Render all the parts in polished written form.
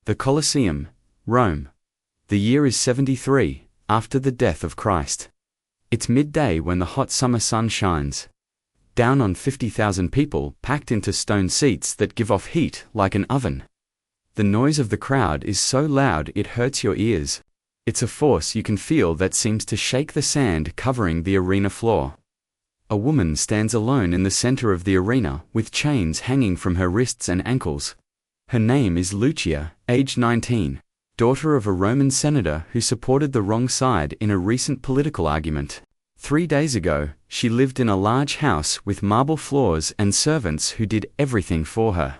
The Colosseum, Rome. The year is 73, after the death of Christ. It's midday when the hot summer sun shines down on 50,000 people packed into stone seats that give off heat like an oven. The noise of the crowd is so loud it hurts your ears. It's a force you can feel that seems to shake the sand covering the arena floor. A woman stands alone in the center of the arena with chains hanging from her wrists and ankles. Her name is Lucia, aged 19, daughter of a Roman senator who supported the wrong side in a recent political argument. 3 days ago, she lived in a large house with marble floors and servants who did everything for her.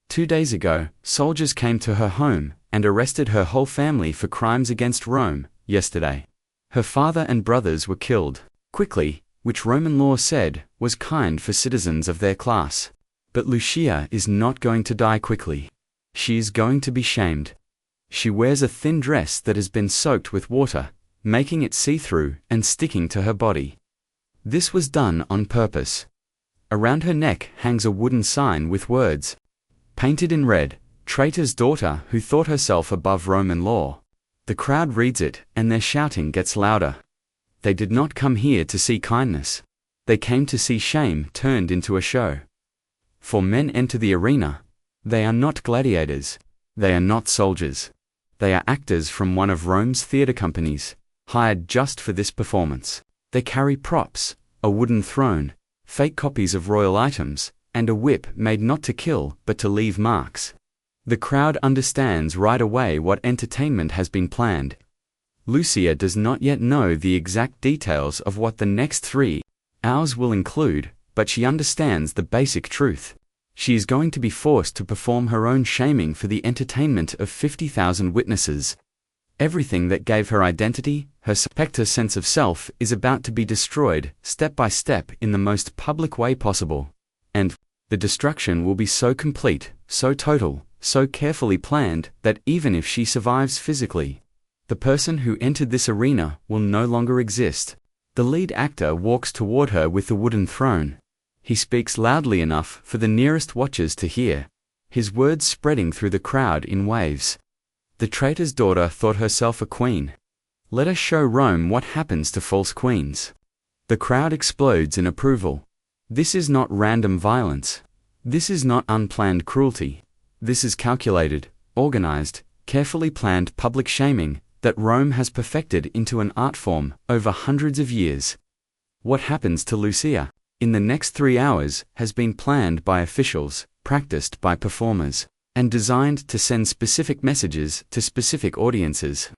2 days ago, soldiers came to her home and arrested her whole family for crimes against Rome. Yesterday, her father and brothers were killed quickly, which Roman law said was kind for citizens of their class. But Lucia is not going to die quickly. She is going to be shamed. She wears a thin dress that has been soaked with water, making it see-through and sticking to her body. This was done on purpose. Around her neck hangs a wooden sign with words, painted in red, "Traitor's daughter who thought herself above Roman law." The crowd reads it, and their shouting gets louder. They did not come here to see kindness. They came to see shame turned into a show. For men enter the arena. They are not gladiators. They are not soldiers. They are actors from one of Rome's theater companies, hired just for this performance. They carry props, a wooden throne, fake copies of royal items, and a whip made not to kill but to leave marks. The crowd understands right away what entertainment has been planned. Lucia does not yet know the exact details of what the next 3 hours will include, but she understands the basic truth. She is going to be forced to perform her own shaming for the entertainment of 50,000 witnesses. Everything that gave her identity, her sense of self, is about to be destroyed, step by step, in the most public way possible. And the destruction will be so complete, so total, so carefully planned, that even if she survives physically, the person who entered this arena will no longer exist. The lead actor walks toward her with the wooden throne. He speaks loudly enough for the nearest watchers to hear, his words spreading through the crowd in waves. The traitor's daughter thought herself a queen. Let us show Rome what happens to false queens. The crowd explodes in approval. This is not random violence. This is not unplanned cruelty. This is calculated, organized, carefully planned public shaming that Rome has perfected into an art form over hundreds of years. What happens to Lucia in the next 3 hours has been planned by officials, practiced by performers, and designed to send specific messages to specific audiences.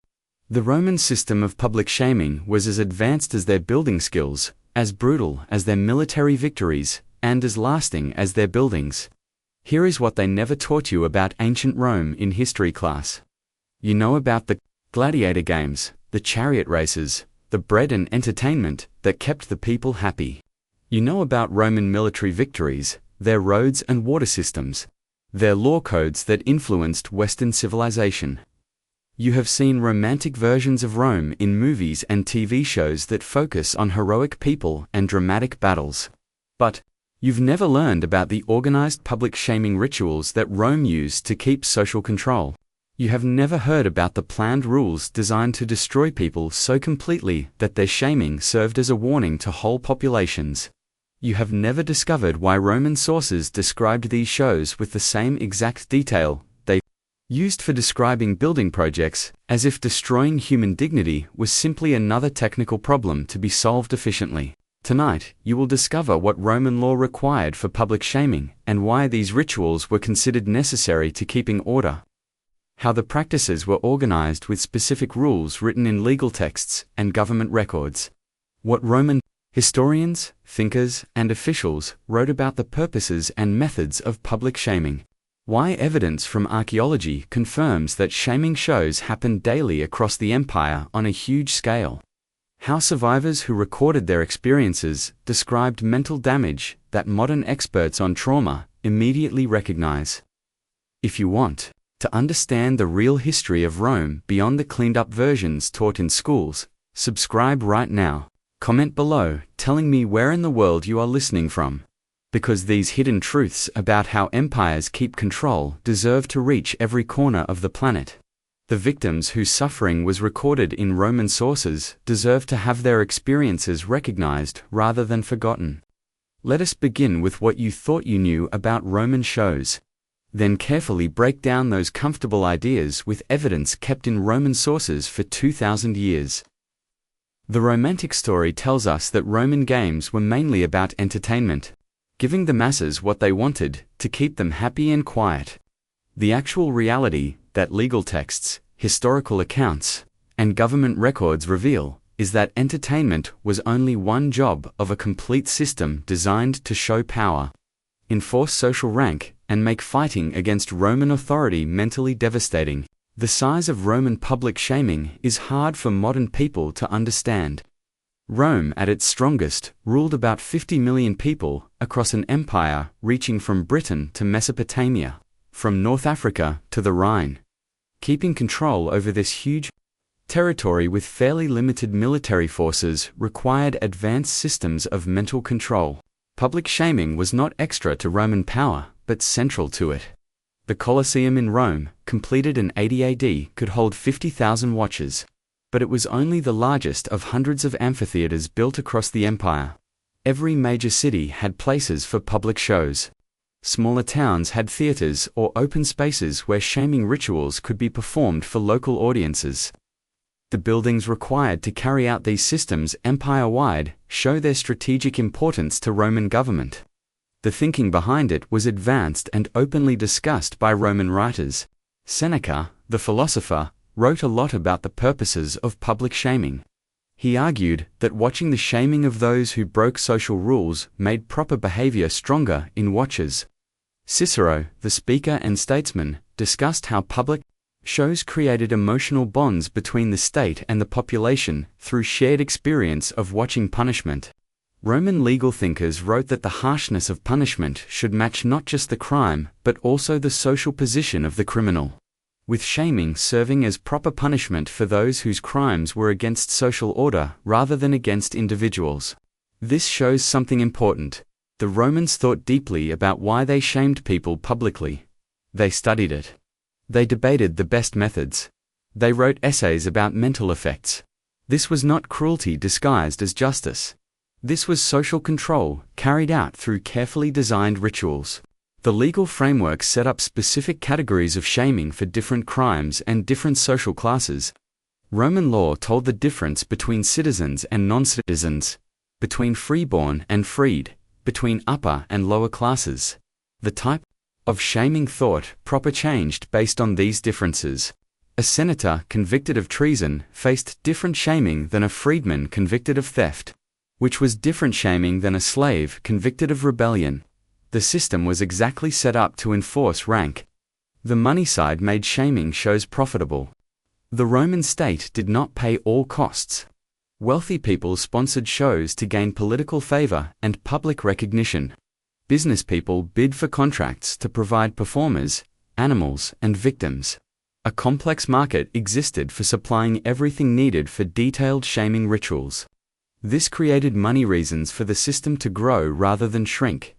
The Roman system of public shaming was as advanced as their building skills, as brutal as their military victories, and as lasting as their buildings. Here is what they never taught you about ancient Rome in history class. You know about the gladiator games, the chariot races, the bread and entertainment that kept the people happy. You know about Roman military victories, their roads and water systems, their law codes that influenced Western civilization. You have seen romantic versions of Rome in movies and TV shows that focus on heroic people and dramatic battles. But you've never learned about the organized public shaming rituals that Rome used to keep social control. You have never heard about the planned rules designed to destroy people so completely that their shaming served as a warning to whole populations. You have never discovered why Roman sources described these shows with the same exact detail they used for describing building projects, as if destroying human dignity was simply another technical problem to be solved efficiently. Tonight, you will discover what Roman law required for public shaming and why these rituals were considered necessary to keeping order. How the practices were organized with specific rules written in legal texts and government records. What Roman historians, thinkers, and officials wrote about the purposes and methods of public shaming. Why evidence from archaeology confirms that shaming shows happened daily across the empire on a huge scale. How survivors who recorded their experiences described mental damage that modern experts on trauma immediately recognize. If you want to understand the real history of Rome beyond the cleaned-up versions taught in schools, subscribe right now. Comment below telling me where in the world you are listening from. because these hidden truths about how empires keep control deserve to reach every corner of the planet. The victims whose suffering was recorded in Roman sources deserve to have their experiences recognized rather than forgotten. Let us begin with what you thought you knew about Roman shows. Then carefully break down those comfortable ideas with evidence kept in Roman sources for 2,000 years. The Romantic story tells us that Roman games were mainly about entertainment, giving the masses what they wanted to keep them happy and quiet. The actual reality that legal texts, historical accounts, and government records reveal is that entertainment was only one job of a complete system designed to show power, enforce social rank, and make fighting against Roman authority mentally devastating. The size of Roman public shaming is hard for modern people to understand. Rome, at its strongest, ruled about 50 million people across an empire reaching from Britain to Mesopotamia, from North Africa to the Rhine. Keeping control over this huge territory with fairly limited military forces required advanced systems of mental control. Public shaming was not extra to Roman power, but central to it. The Colosseum in Rome, completed in 80 AD, could hold 50,000 watchers, but it was only the largest of hundreds of amphitheaters built across the empire. Every major city had places for public shows. Smaller towns had theaters or open spaces where shaming rituals could be performed for local audiences. The buildings required to carry out these systems empire-wide show their strategic importance to Roman government. The thinking behind it was advanced and openly discussed by Roman writers. Seneca, the philosopher, wrote a lot about the purposes of public shaming. He argued that watching the shaming of those who broke social rules made proper behavior stronger in watchers. Cicero, the speaker and statesman, discussed how public shows created emotional bonds between the state and the population through shared experience of watching punishment. Roman legal thinkers wrote that the harshness of punishment should match not just the crime, but also the social position of the criminal, with shaming serving as proper punishment for those whose crimes were against social order rather than against individuals. This shows something important. The Romans thought deeply about why they shamed people publicly. They studied it. They debated the best methods. They wrote essays about mental effects. This was not cruelty disguised as justice. This was social control carried out through carefully designed rituals. The legal framework set up specific categories of shaming for different crimes and different social classes. Roman law told the difference between citizens and non-citizens, between freeborn and freed, between upper and lower classes. The type of shaming thought proper changed based on these differences. A senator convicted of treason faced different shaming than a freedman convicted of theft, which was different shaming than a slave convicted of rebellion. The system was exactly set up to enforce rank. The money side made shaming shows profitable. The Roman state did not pay all costs. Wealthy people sponsored shows to gain political favor and public recognition. Business people bid for contracts to provide performers, animals, and victims. A complex market existed for supplying everything needed for detailed shaming rituals. This created money reasons for the system to grow rather than shrink.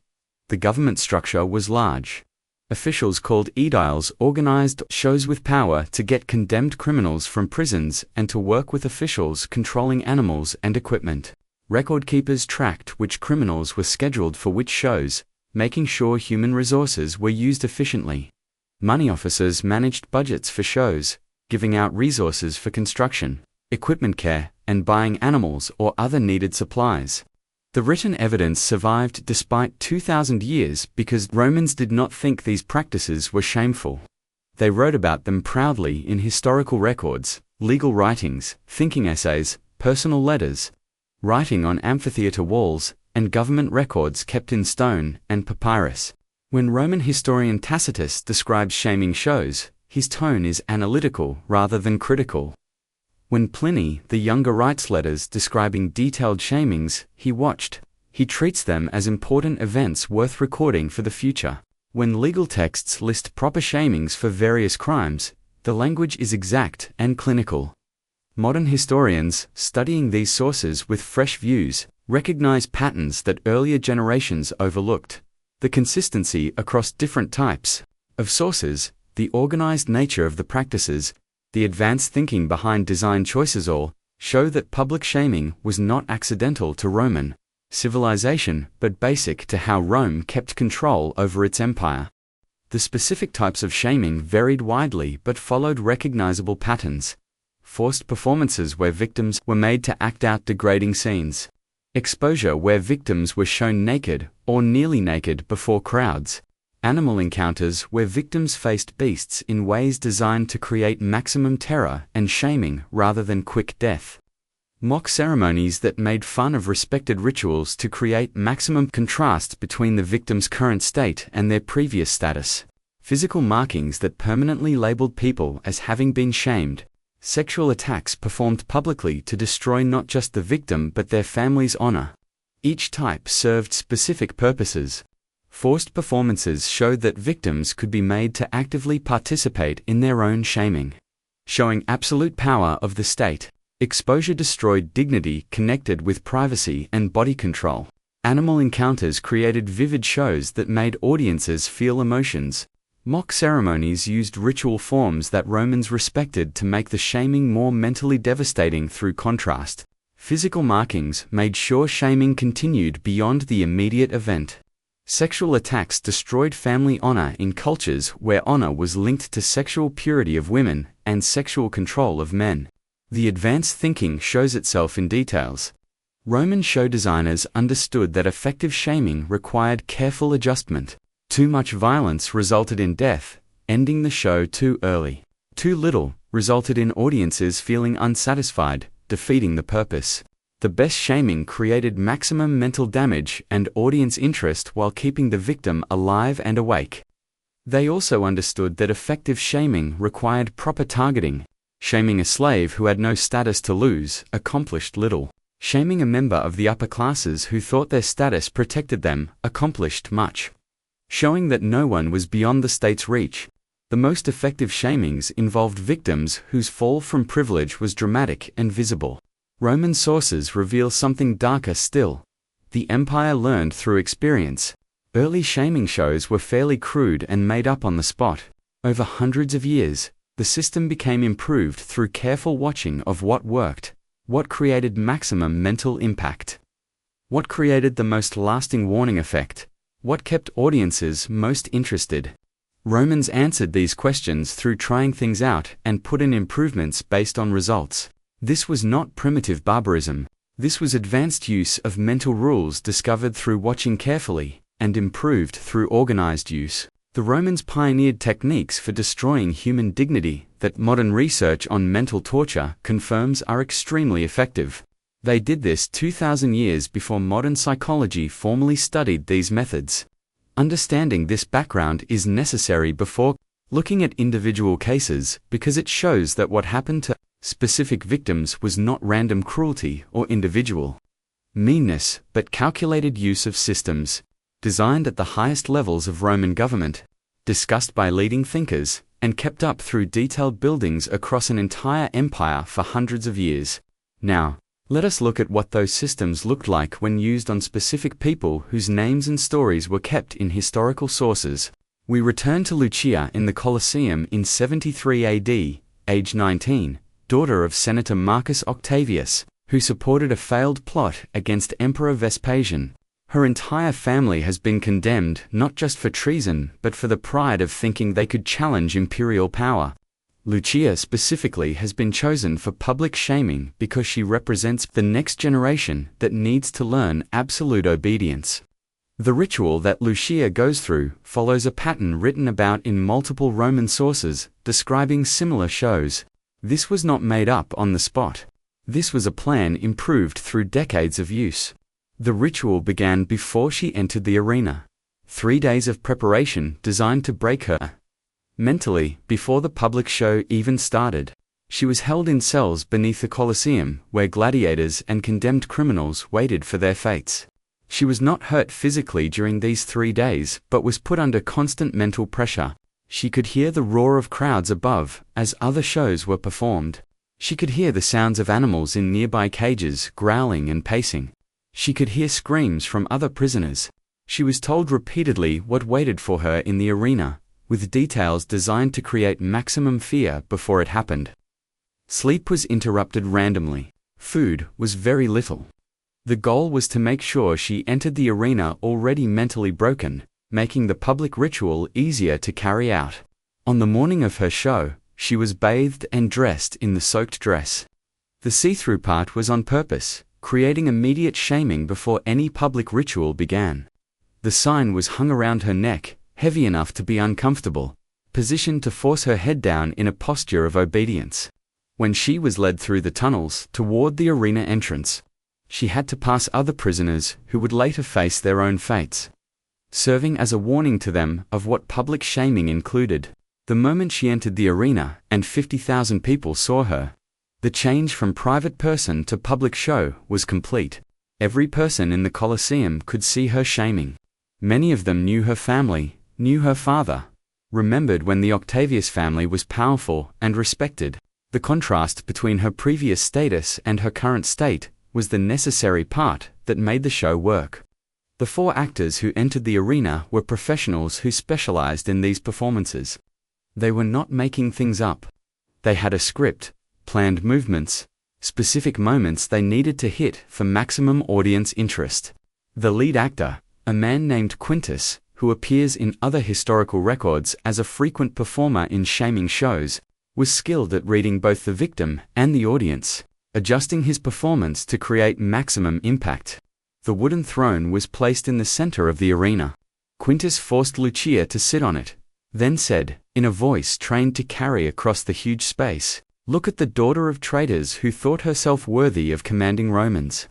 The government structure was large. Officials called aediles organized shows with power to get condemned criminals from prisons and to work with officials controlling animals and equipment. Record keepers tracked which criminals were scheduled for which shows, making sure human resources were used efficiently. Money officers managed budgets for shows, giving out resources for construction, equipment care, and buying animals or other needed supplies. The written evidence survived despite 2,000 years because Romans did not think these practices were shameful. They wrote about them proudly in historical records, legal writings, thinking essays, personal letters, writing on amphitheater walls, and government records kept in stone and papyrus. When Roman historian Tacitus describes shaming shows, his tone is analytical rather than critical. When Pliny the Younger writes letters describing detailed shamings he watched, he treats them as important events worth recording for the future. When legal texts list proper shamings for various crimes, the language is exact and clinical. Modern historians, studying these sources with fresh views, recognize patterns that earlier generations overlooked. The consistency across different types of sources, the organized nature of the practices, the advanced thinking behind design choices all show that public shaming was not accidental to Roman civilization, but basic to how Rome kept control over its empire. The specific types of shaming varied widely but followed recognizable patterns. Forced performances where victims were made to act out degrading scenes. Exposure where victims were shown naked or nearly naked before crowds. Animal encounters where victims faced beasts in ways designed to create maximum terror and shaming rather than quick death. Mock ceremonies that made fun of respected rituals to create maximum contrast between the victim's current state and their previous status. Physical markings that permanently labeled people as having been shamed. Sexual attacks performed publicly to destroy not just the victim but their family's honor. Each type served specific purposes. Forced performances showed that victims could be made to actively participate in their own shaming, showing absolute power of the state. Exposure destroyed dignity connected with privacy and body control. Animal encounters created vivid shows that made audiences feel emotions. Mock ceremonies used ritual forms that Romans respected to make the shaming more mentally devastating through contrast. Physical markings made sure shaming continued beyond the immediate event. Sexual attacks destroyed family honor in cultures where honor was linked to sexual purity of women and sexual control of men. The advanced thinking shows itself in details. Roman show designers understood that effective shaming required careful adjustment. Too much violence resulted in death, ending the show too early. Too little resulted in audiences feeling unsatisfied, defeating the purpose. The best shaming created maximum mental damage and audience interest while keeping the victim alive and awake. They also understood that effective shaming required proper targeting. Shaming a slave who had no status to lose accomplished little. Shaming a member of the upper classes who thought their status protected them accomplished much. Showing that no one was beyond the state's reach. The most effective shamings involved victims whose fall from privilege was dramatic and visible. Roman sources reveal something darker still. The empire learned through experience. Early shaming shows were fairly crude and made up on the spot. Over hundreds of years, the system became improved through careful watching of what worked, what created maximum mental impact, what created the most lasting warning effect, what kept audiences most interested. Romans answered these questions through trying things out and put in improvements based on results. This was not primitive barbarism. This was advanced use of mental rules discovered through watching carefully and improved through organized use. The Romans pioneered techniques for destroying human dignity that modern research on mental torture confirms are extremely effective. They did this 2,000 years before modern psychology formally studied these methods. Understanding this background is necessary before looking at individual cases because it shows that what happened to specific victims was not random cruelty or individual meanness, but calculated use of systems, designed at the highest levels of Roman government, discussed by leading thinkers, and kept up through detailed buildings across an entire empire for hundreds of years. Now, let us look at what those systems looked like when used on specific people whose names and stories were kept in historical sources. We return to Lucia in the Colosseum in 73 AD, age 19, daughter of Senator Marcus Octavius, who supported a failed plot against Emperor Vespasian. Her entire family has been condemned not just for treason but for the pride of thinking they could challenge imperial power. Lucia specifically has been chosen for public shaming because she represents the next generation that needs to learn absolute obedience. The ritual that Lucia goes through follows a pattern written about in multiple Roman sources describing similar shows. This was not made up on the spot. This was a plan improved through decades of use. The ritual began before she entered the arena. 3 days of preparation designed to break her mentally before the public show even started. She was held in cells beneath the Colosseum where gladiators and condemned criminals waited for their fates. She was not hurt physically during these 3 days but was put under constant mental pressure. She could hear the roar of crowds above as other shows were performed. She could hear the sounds of animals in nearby cages growling and pacing. She could hear screams from other prisoners. She was told repeatedly what waited for her in the arena, with details designed to create maximum fear before it happened. Sleep was interrupted randomly. Food was very little. The goal was to make sure she entered the arena already mentally broken, making the public ritual easier to carry out. On the morning of her show, she was bathed and dressed in the soaked dress. The see-through part was on purpose, creating immediate shaming before any public ritual began. The sign was hung around her neck, heavy enough to be uncomfortable, positioned to force her head down in a posture of obedience. When she was led through the tunnels toward the arena entrance, she had to pass other prisoners who would later face their own fates, serving as a warning to them of what public shaming included. The moment she entered the arena and 50,000 people saw her, the change from private person to public show was complete. Every person in the Colosseum could see her shaming. Many of them knew her family, knew her father, remembered when the Octavius family was powerful and respected. The contrast between her previous status and her current state was the necessary part that made the show work. The 4 actors who entered the arena were professionals who specialized in these performances. They were not making things up. They had a script, planned movements, specific moments they needed to hit for maximum audience interest. The lead actor, a man named Quintus, who appears in other historical records as a frequent performer in shaming shows, was skilled at reading both the victim and the audience, adjusting his performance to create maximum impact. The wooden throne was placed in the center of the arena. Quintus forced Lucia to sit on it, then said, in a voice trained to carry across the huge space, "Look at the daughter of traitors who thought herself worthy of commanding Romans."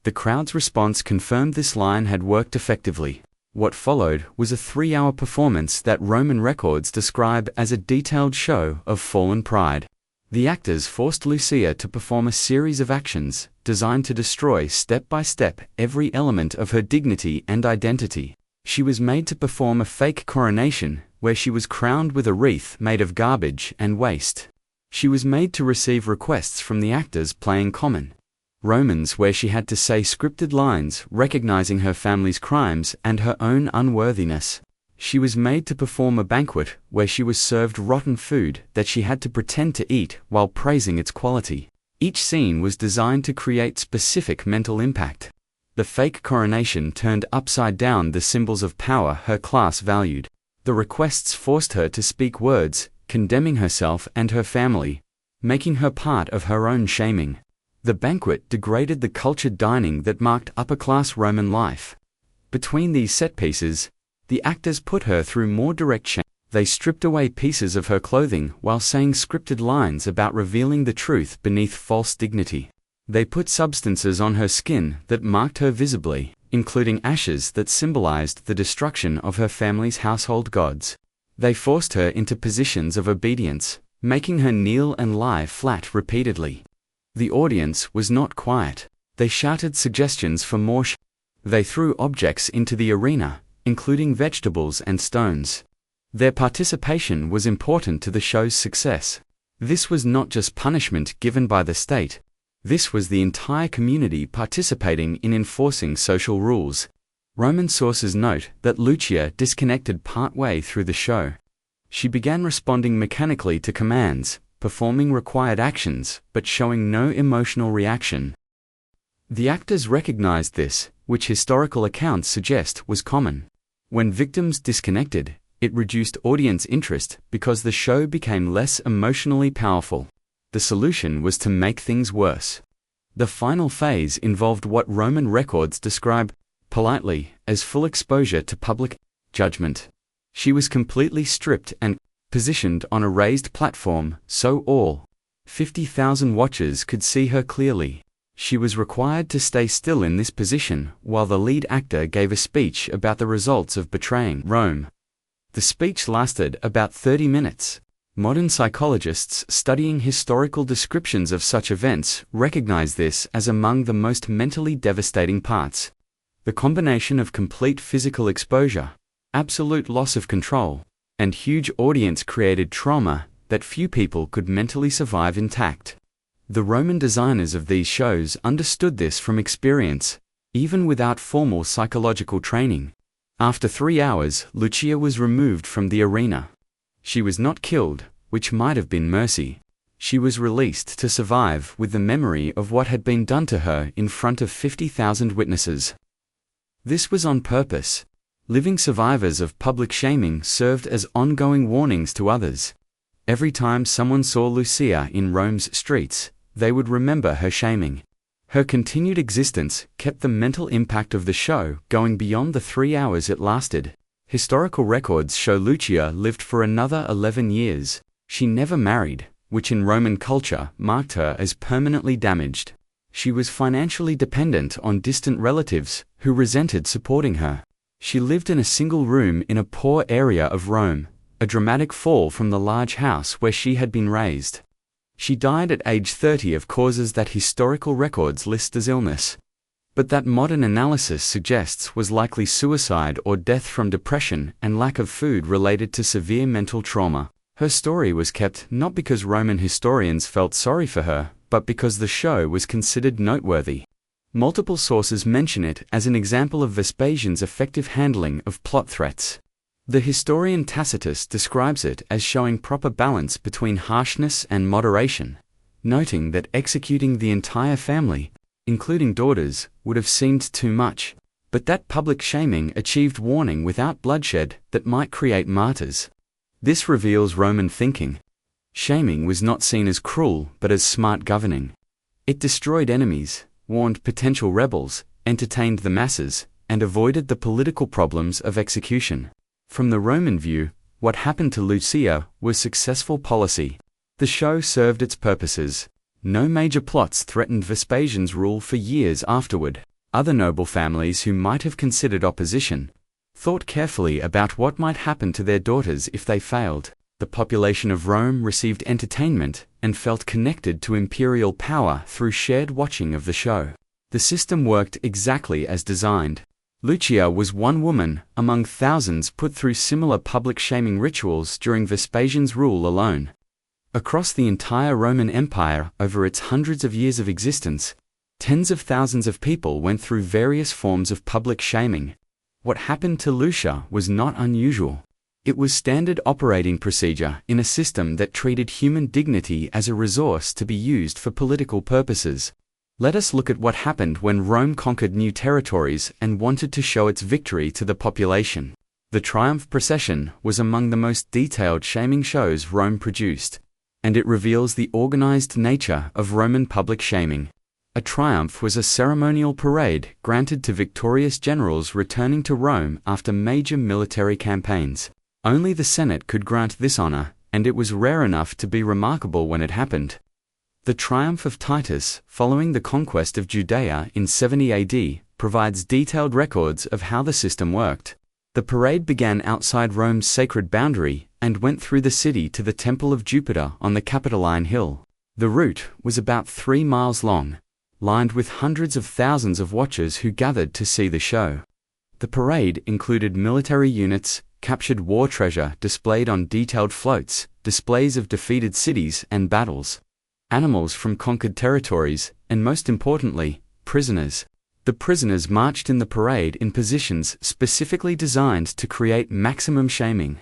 The crowd's response confirmed this line had worked effectively. What followed was a 3-hour performance that Roman records describe as a detailed show of fallen pride. The actors forced Lucia to perform a series of actions designed to destroy step by step every element of her dignity and identity. She was made to perform a fake coronation where she was crowned with a wreath made of garbage and waste. She was made to receive requests from the actors playing common Romans where she had to say scripted lines recognizing her family's crimes and her own unworthiness. She was made to perform a banquet where she was served rotten food that she had to pretend to eat while praising its quality. Each scene was designed to create specific mental impact. The fake coronation turned upside down the symbols of power her class valued. The requests forced her to speak words condemning herself and her family, making her part of her own shaming. The banquet degraded the cultured dining that marked upper-class Roman life. Between these set pieces, the actors put her through more direct shame. They stripped away pieces of her clothing while saying scripted lines about revealing the truth beneath false dignity. They put substances on her skin that marked her visibly, including ashes that symbolized the destruction of her family's household gods. They forced her into positions of obedience, making her kneel and lie flat repeatedly. The audience was not quiet. They shouted suggestions for more They threw objects into the arena, including vegetables and stones. Their participation was important to the show's success. This was not just punishment given by the state. This was the entire community participating in enforcing social rules. Roman sources note that Lucia disconnected partway through the show. She began responding mechanically to commands, performing required actions, but showing no emotional reaction. The actors recognized this, which historical accounts suggest was common. When victims disconnected, it reduced audience interest because the show became less emotionally powerful. The solution was to make things worse. The final phase involved what Roman records describe, politely, as full exposure to public judgment. She was completely stripped and positioned on a raised platform so all 50,000 watchers could see her clearly. She was required to stay still in this position while the lead actor gave a speech about the results of betraying Rome. The speech lasted about 30 minutes. Modern psychologists studying historical descriptions of such events recognize this as among the most mentally devastating parts. The combination of complete physical exposure, absolute loss of control, and huge audience-created trauma that few people could mentally survive intact. The Roman designers of these shows understood this from experience, even without formal psychological training. After 3 hours, Lucia was removed from the arena. She was not killed, which might have been mercy. She was released to survive with the memory of what had been done to her in front of 50,000 witnesses. This was on purpose. Living survivors of public shaming served as ongoing warnings to others. Every time someone saw Lucia in Rome's streets, they would remember her shaming. Her continued existence kept the mental impact of the show going beyond the 3 hours it lasted. Historical records show Lucia lived for another 11 years. She never married, which in Roman culture marked her as permanently damaged. She was financially dependent on distant relatives who resented supporting her. She lived in a single room in a poor area of Rome, a dramatic fall from the large house where she had been raised. She died at age 30 of causes that historical records list as illness, but that modern analysis suggests was likely suicide or death from depression and lack of food related to severe mental trauma. Her story was kept not because Roman historians felt sorry for her, but because the show was considered noteworthy. Multiple sources mention it as an example of Vespasian's effective handling of plot threats. The historian Tacitus describes it as showing proper balance between harshness and moderation, noting that executing the entire family, including daughters, would have seemed too much, but that public shaming achieved warning without bloodshed that might create martyrs. This reveals Roman thinking. Shaming was not seen as cruel but as smart governing. It destroyed enemies, warned potential rebels, entertained the masses, and avoided the political problems of execution. From the Roman view, what happened to Lucia was successful policy. The show served its purposes. No major plots threatened Vespasian's rule for years afterward. Other noble families who might have considered opposition thought carefully about what might happen to their daughters if they failed. The population of Rome received entertainment and felt connected to imperial power through shared watching of the show. The system worked exactly as designed. Lucia was one woman among thousands put through similar public shaming rituals during Vespasian's rule alone. Across the entire Roman Empire over its hundreds of years of existence, tens of thousands of people went through various forms of public shaming. What happened to Lucia was not unusual. It was standard operating procedure in a system that treated human dignity as a resource to be used for political purposes. Let us look at what happened when Rome conquered new territories and wanted to show its victory to the population. The triumph procession was among the most detailed shaming shows Rome produced, and it reveals the organized nature of Roman public shaming. A triumph was a ceremonial parade granted to victorious generals returning to Rome after major military campaigns. Only the Senate could grant this honor, and it was rare enough to be remarkable when it happened. The triumph of Titus, following the conquest of Judea in 70 AD, provides detailed records of how the system worked. The parade began outside Rome's sacred boundary and went through the city to the Temple of Jupiter on the Capitoline Hill. The route was about 3 miles long, lined with hundreds of thousands of watchers who gathered to see the show. The parade included military units, captured war treasure displayed on detailed floats, displays of defeated cities and battles, animals from conquered territories, and most importantly, prisoners. The prisoners marched in the parade in positions specifically designed to create maximum shaming.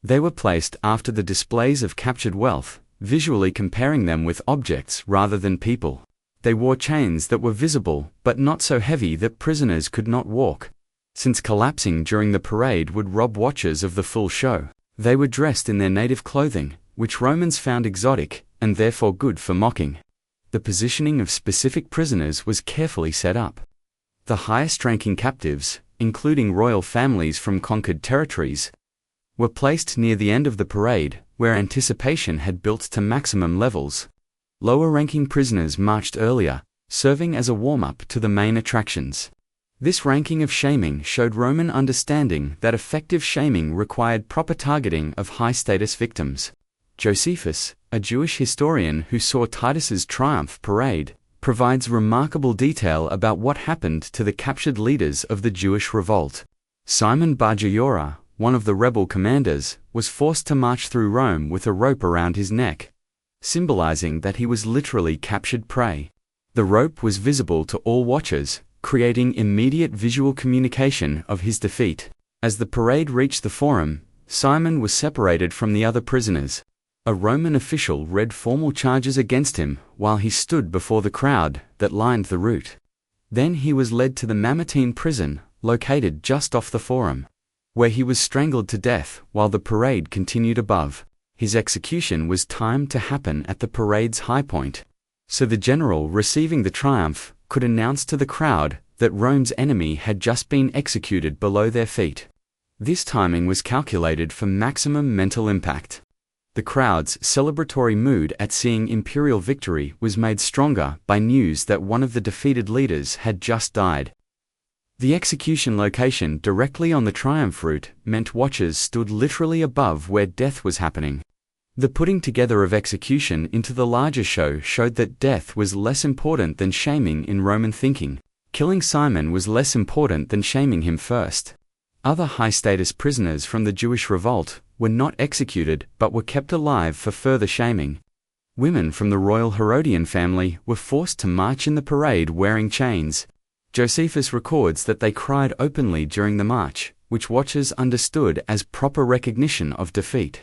They were placed after the displays of captured wealth, visually comparing them with objects rather than people. They wore chains that were visible but not so heavy that prisoners could not walk, since collapsing during the parade would rob watchers of the full show. They were dressed in their native clothing, which Romans found exotic and therefore good for mocking. The positioning of specific prisoners was carefully set up. The highest-ranking captives, including royal families from conquered territories, were placed near the end of the parade, where anticipation had built to maximum levels. Lower-ranking prisoners marched earlier, serving as a warm-up to the main attractions. This ranking of shaming showed Roman understanding that effective shaming required proper targeting of high-status victims. Josephus, a Jewish historian who saw Titus's triumph parade, provides remarkable detail about what happened to the captured leaders of the Jewish revolt. Simon Bar Giora, one of the rebel commanders, was forced to march through Rome with a rope around his neck, symbolizing that he was literally captured prey. The rope was visible to all watchers, creating immediate visual communication of his defeat. As the parade reached the Forum, Simon was separated from the other prisoners. A Roman official read formal charges against him while he stood before the crowd that lined the route. Then he was led to the Mamertine prison, located just off the Forum, where he was strangled to death while the parade continued above. His execution was timed to happen at the parade's high point, so the general receiving the triumph could announce to the crowd that Rome's enemy had just been executed below their feet. This timing was calculated for maximum mental impact. The crowd's celebratory mood at seeing imperial victory was made stronger by news that one of the defeated leaders had just died. The execution location directly on the triumph route meant watchers stood literally above where death was happening. The putting together of execution into the larger show showed that death was less important than shaming in Roman thinking. Killing Simon was less important than shaming him first. Other high-status prisoners from the Jewish revolt were not executed but were kept alive for further shaming. Women from the royal Herodian family were forced to march in the parade wearing chains. Josephus records that they cried openly during the march, which watchers understood as proper recognition of defeat.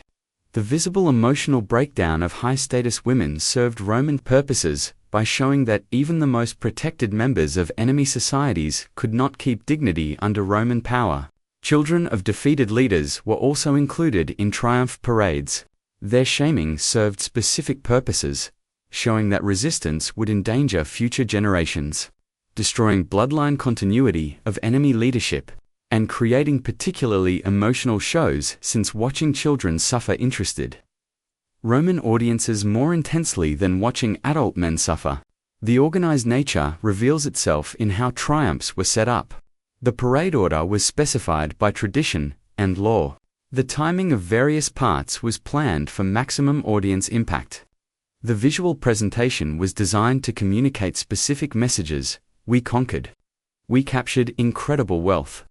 The visible emotional breakdown of high-status women served Roman purposes by showing that even the most protected members of enemy societies could not keep dignity under Roman power. Children of defeated leaders were also included in triumph parades. Their shaming served specific purposes, showing that resistance would endanger future generations, destroying bloodline continuity of enemy leadership, and creating particularly emotional shows since watching children suffer interested Roman audiences more intensely than watching adult men suffer. The organized nature reveals itself in how triumphs were set up. The parade order was specified by tradition and law. The timing of various parts was planned for maximum audience impact. The visual presentation was designed to communicate specific messages. We conquered. We captured incredible wealth.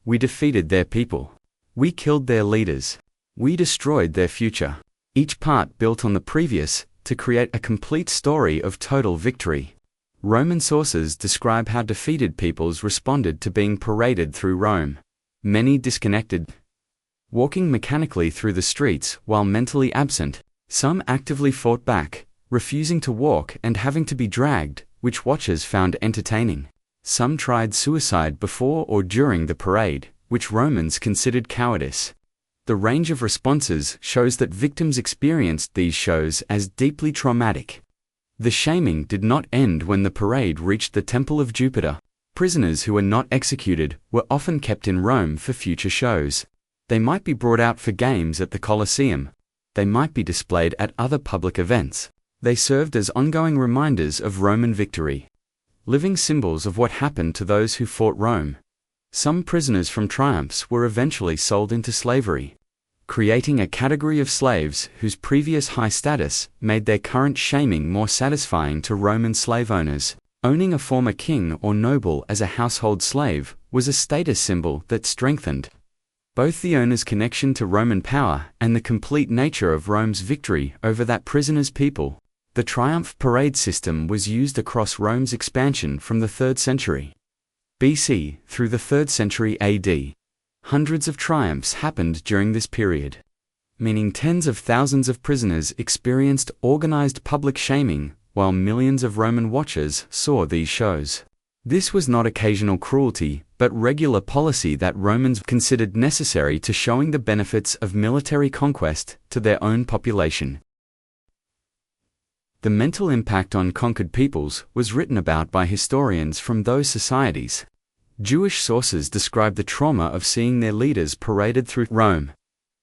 We defeated their people. We killed their leaders. We destroyed their future. Each part built on the previous to create a complete story of total victory. Roman sources describe how defeated peoples responded to being paraded through Rome. Many disconnected, walking mechanically through the streets while mentally absent. Some actively fought back, refusing to walk and having to be dragged, which watchers found entertaining. Some tried suicide before or during the parade, which Romans considered cowardice. The range of responses shows that victims experienced these shows as deeply traumatic. The shaming did not end when the parade reached the Temple of Jupiter. Prisoners who were not executed were often kept in Rome for future shows. They might be brought out for games at the Colosseum. They might be displayed at other public events. They served as ongoing reminders of Roman victory, living symbols of what happened to those who fought Rome. Some prisoners from triumphs were eventually sold into slavery, creating a category of slaves whose previous high status made their current shaming more satisfying to Roman slave owners. Owning a former king or noble as a household slave was a status symbol that strengthened both the owner's connection to Roman power and the complete nature of Rome's victory over that prisoner's people. The triumph parade system was used across Rome's expansion from the 3rd century BC through the 3rd century AD. Hundreds of triumphs happened during this period, meaning tens of thousands of prisoners experienced organized public shaming while millions of Roman watchers saw these shows. This was not occasional cruelty, but regular policy that Romans considered necessary to showing the benefits of military conquest to their own population. The mental impact on conquered peoples was written about by historians from those societies. Jewish sources describe the trauma of seeing their leaders paraded through Rome.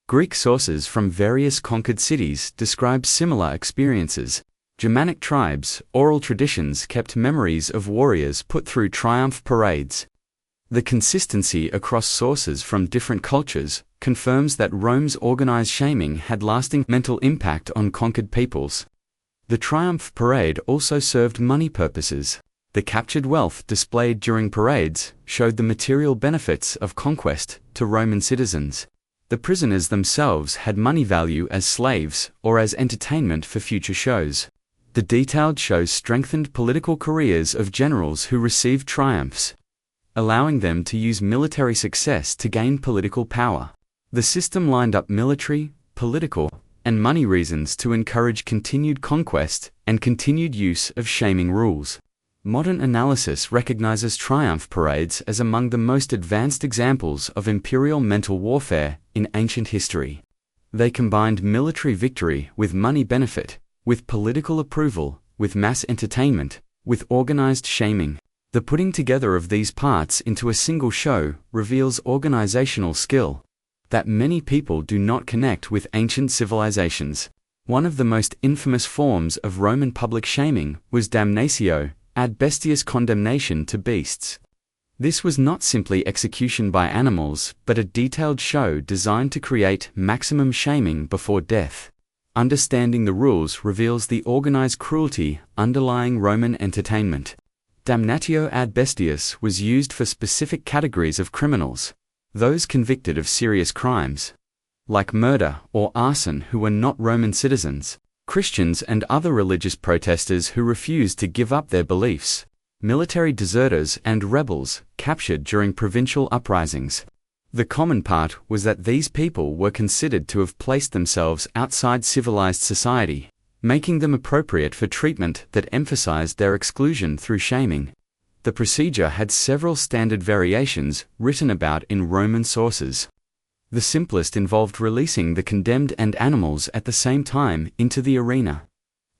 Greek sources from various conquered cities describe similar experiences. Germanic tribes' oral traditions kept memories of warriors put through triumph parades. The consistency across sources from different cultures confirms that Rome's organized shaming had lasting mental impact on conquered peoples. The triumph parade also served money purposes. The captured wealth displayed during parades showed the material benefits of conquest to Roman citizens. The prisoners themselves had money value as slaves or as entertainment for future shows. The detailed shows strengthened political careers of generals who received triumphs. allowing them to use military success to gain political power. The system lined up military, political, and money reasons to encourage continued conquest and continued use of shaming rules. Modern analysis recognizes triumph parades as among the most advanced examples of imperial mental warfare in ancient history. They combined military victory with money benefit, with political approval, with mass entertainment, with organized shaming. The putting together of these parts into a single show reveals organizational skill that many people do not connect with ancient civilizations. One of the most infamous forms of Roman public shaming was damnatio ad bestias, condemnation to beasts. This was not simply execution by animals, but a detailed show designed to create maximum shaming before death. Understanding the rules reveals the organized cruelty underlying Roman entertainment. Damnatio ad bestias was used for specific categories of criminals, those convicted of serious crimes, like murder or arson who were not Roman citizens, Christians and other religious protesters who refused to give up their beliefs, military deserters and rebels captured during provincial uprisings. The common part was that these people were considered to have placed themselves outside civilized society, making them appropriate for treatment that emphasized their exclusion through shaming. The procedure had several standard variations written about in Roman sources. The simplest involved releasing the condemned and animals at the same time into the arena,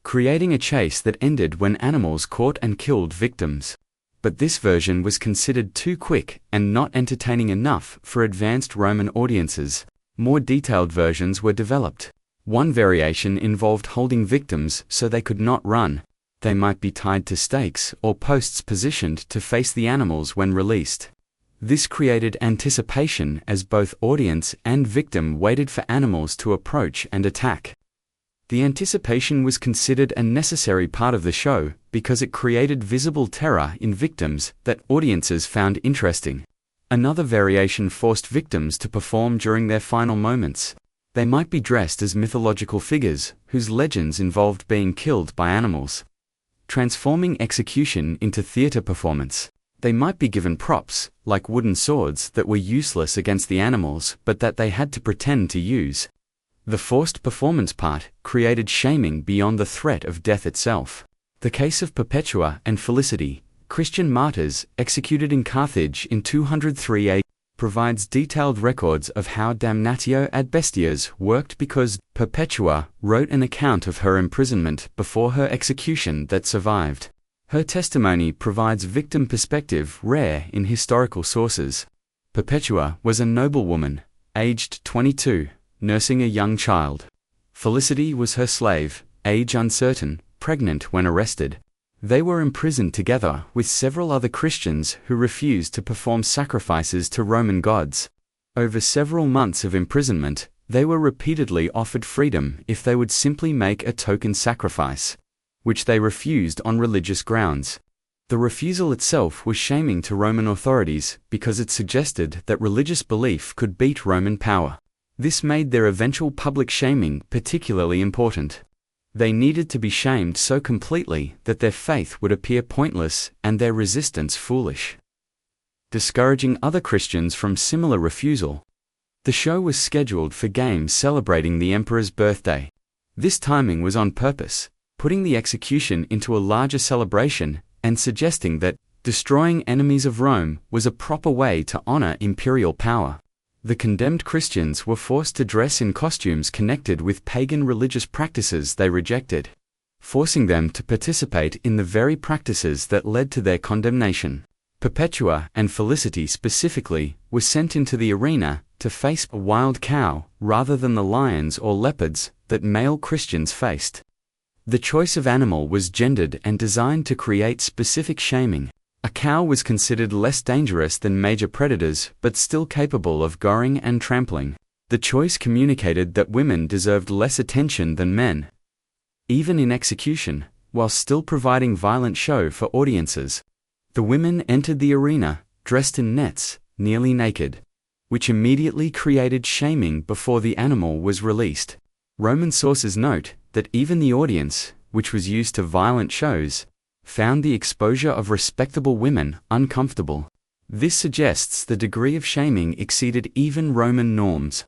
creating a chase that ended when animals caught and killed victims. But this version was considered too quick and not entertaining enough for advanced Roman audiences. More detailed versions were developed. One variation involved holding victims so they could not run. They might be tied to stakes or posts positioned to face the animals when released. This created anticipation as both audience and victim waited for animals to approach and attack. The anticipation was considered a necessary part of the show because it created visible terror in victims that audiences found interesting. Another variation forced victims to perform during their final moments. They might be dressed as mythological figures whose legends involved being killed by animals, transforming execution into theater performance. They might be given props, like wooden swords that were useless against the animals but that they had to pretend to use. The forced performance part created shaming beyond the threat of death itself. The case of Perpetua and Felicity, Christian martyrs executed in Carthage in 203 AD, provides detailed records of how damnatio ad bestias worked because Perpetua wrote an account of her imprisonment before her execution that survived. Her testimony provides victim perspective rare in historical sources. Perpetua was a noblewoman, aged 22, nursing a young child. Felicity was her slave, age uncertain, pregnant when arrested. They were imprisoned together with several other Christians who refused to perform sacrifices to Roman gods. Over several months of imprisonment, they were repeatedly offered freedom if they would simply make a token sacrifice, which they refused on religious grounds. The refusal itself was shaming to Roman authorities because it suggested that religious belief could beat Roman power. This made their eventual public shaming particularly important. They needed to be shamed so completely that their faith would appear pointless and their resistance foolish, discouraging other Christians from similar refusal. The show was scheduled for games celebrating the emperor's birthday. This timing was on purpose, putting the execution into a larger celebration and suggesting that destroying enemies of Rome was a proper way to honor imperial power. The condemned Christians were forced to dress in costumes connected with pagan religious practices they rejected, forcing them to participate in the very practices that led to their condemnation. Perpetua and Felicity specifically were sent into the arena to face a wild cow rather than the lions or leopards that male Christians faced. The choice of animal was gendered and designed to create specific shaming. A cow was considered less dangerous than major predators but still capable of goring and trampling. The choice communicated that women deserved less attention than men, even in execution, while still providing violent show for audiences. The women entered the arena, dressed in nets, nearly naked, which immediately created shaming before the animal was released. Roman sources note that even the audience, which was used to violent shows, found the exposure of respectable women uncomfortable. This suggests the degree of shaming exceeded even Roman norms,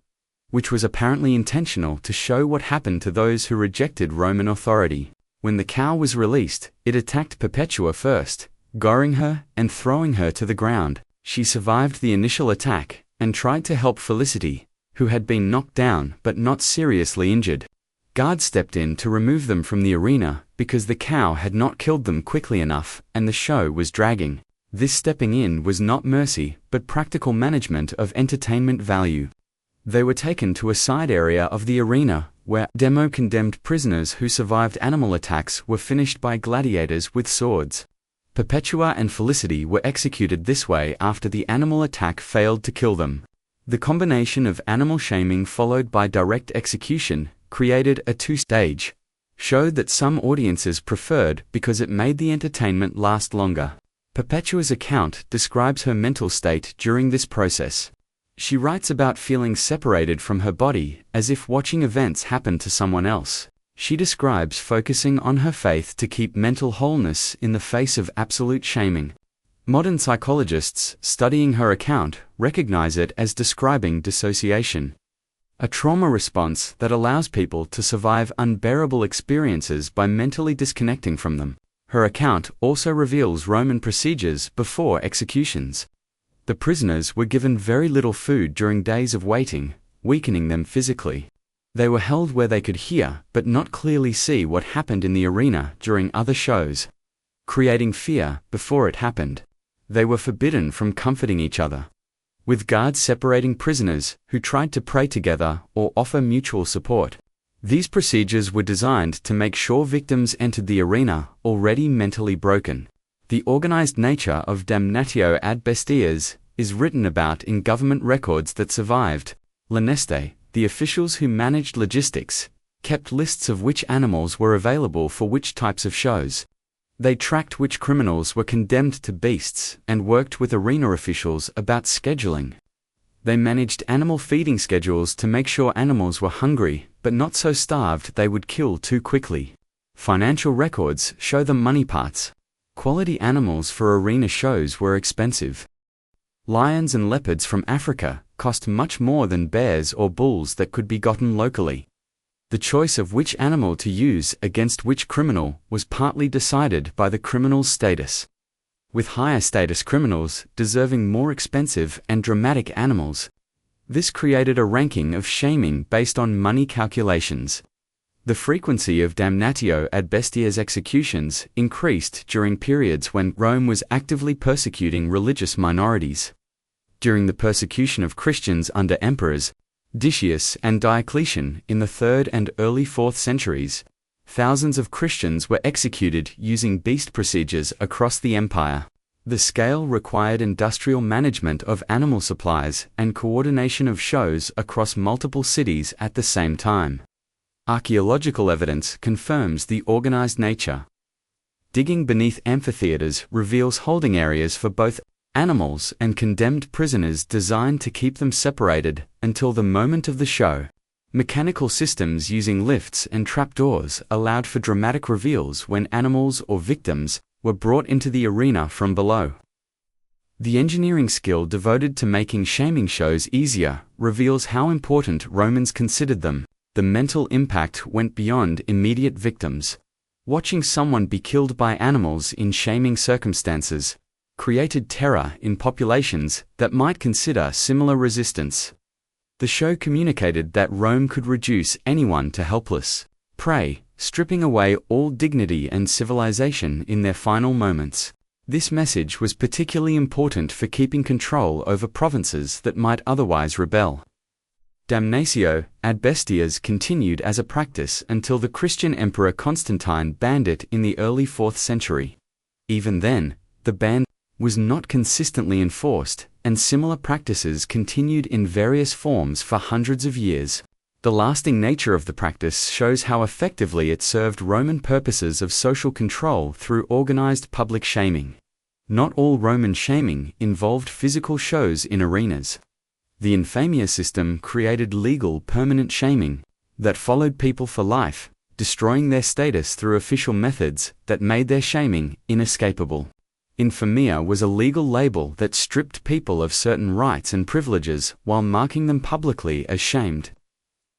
which was apparently intentional to show what happened to those who rejected Roman authority. When the cow was released, it attacked Perpetua first, goring her and throwing her to the ground. She survived the initial attack and tried to help Felicity, who had been knocked down but not seriously injured. Guards stepped in to remove them from the arena because the cow had not killed them quickly enough and the show was dragging. This stepping in was not mercy but practical management of entertainment value. They were taken to a side area of the arena where demo-condemned prisoners who survived animal attacks were finished by gladiators with swords. Perpetua and Felicity were executed this way after the animal attack failed to kill them. The combination of animal shaming followed by direct execution created a two-stage show that some audiences preferred because it made the entertainment last longer. Perpetua's account describes her mental state during this process. She writes about feeling separated from her body, as if watching events happen to someone else. She describes focusing on her faith to keep mental wholeness in the face of absolute shaming. Modern psychologists studying her account recognize it as describing dissociation, a trauma response that allows people to survive unbearable experiences by mentally disconnecting from them. Her account also reveals Roman procedures before executions. The prisoners were given very little food during days of waiting, weakening them physically. They were held where they could hear but not clearly see what happened in the arena during other shows, creating fear before it happened. They were forbidden from comforting each other, with guards separating prisoners who tried to pray together or offer mutual support. These procedures were designed to make sure victims entered the arena already mentally broken. The organized nature of damnatio ad bestias is written about in government records that survived. L'Neste, the officials who managed logistics, kept lists of which animals were available for which types of shows. They tracked which criminals were condemned to beasts and worked with arena officials about scheduling. They managed animal feeding schedules to make sure animals were hungry but not so starved they would kill too quickly. Financial records show the money parts. Quality animals for arena shows were expensive. Lions and leopards from Africa cost much more than bears or bulls that could be gotten locally. The choice of which animal to use against which criminal was partly decided by the criminal's status, with higher status criminals deserving more expensive and dramatic animals. This created a ranking of shaming based on money calculations. The frequency of damnatio ad bestias executions increased during periods when Rome was actively persecuting religious minorities. During the persecution of Christians under emperors Decius and Diocletian in the 3rd and early 4th centuries, thousands of Christians were executed using beast procedures across the empire. The scale required industrial management of animal supplies and coordination of shows across multiple cities at the same time. Archaeological evidence confirms the organized nature. Digging beneath amphitheaters reveals holding areas for both animals and condemned prisoners designed to keep them separated until the moment of the show. Mechanical systems using lifts and trapdoors allowed for dramatic reveals when animals or victims were brought into the arena from below. The engineering skill devoted to making shaming shows easier reveals how important Romans considered them. The mental impact went beyond immediate victims. Watching someone be killed by animals in shaming circumstances created terror in populations that might consider similar resistance. The show communicated that Rome could reduce anyone to helpless prey, stripping away all dignity and civilization in their final moments. This message was particularly important for keeping control over provinces that might otherwise rebel. Damnatio ad bestias continued as a practice until the Christian Emperor Constantine banned it in the early 4th century. Even then, the ban was not consistently enforced, and similar practices continued in various forms for hundreds of years. The lasting nature of the practice shows how effectively it served Roman purposes of social control through organized public shaming. Not all Roman shaming involved physical shows in arenas. The infamia system created legal permanent shaming that followed people for life, destroying their status through official methods that made their shaming inescapable. Infamia was a legal label that stripped people of certain rights and privileges while marking them publicly as shamed.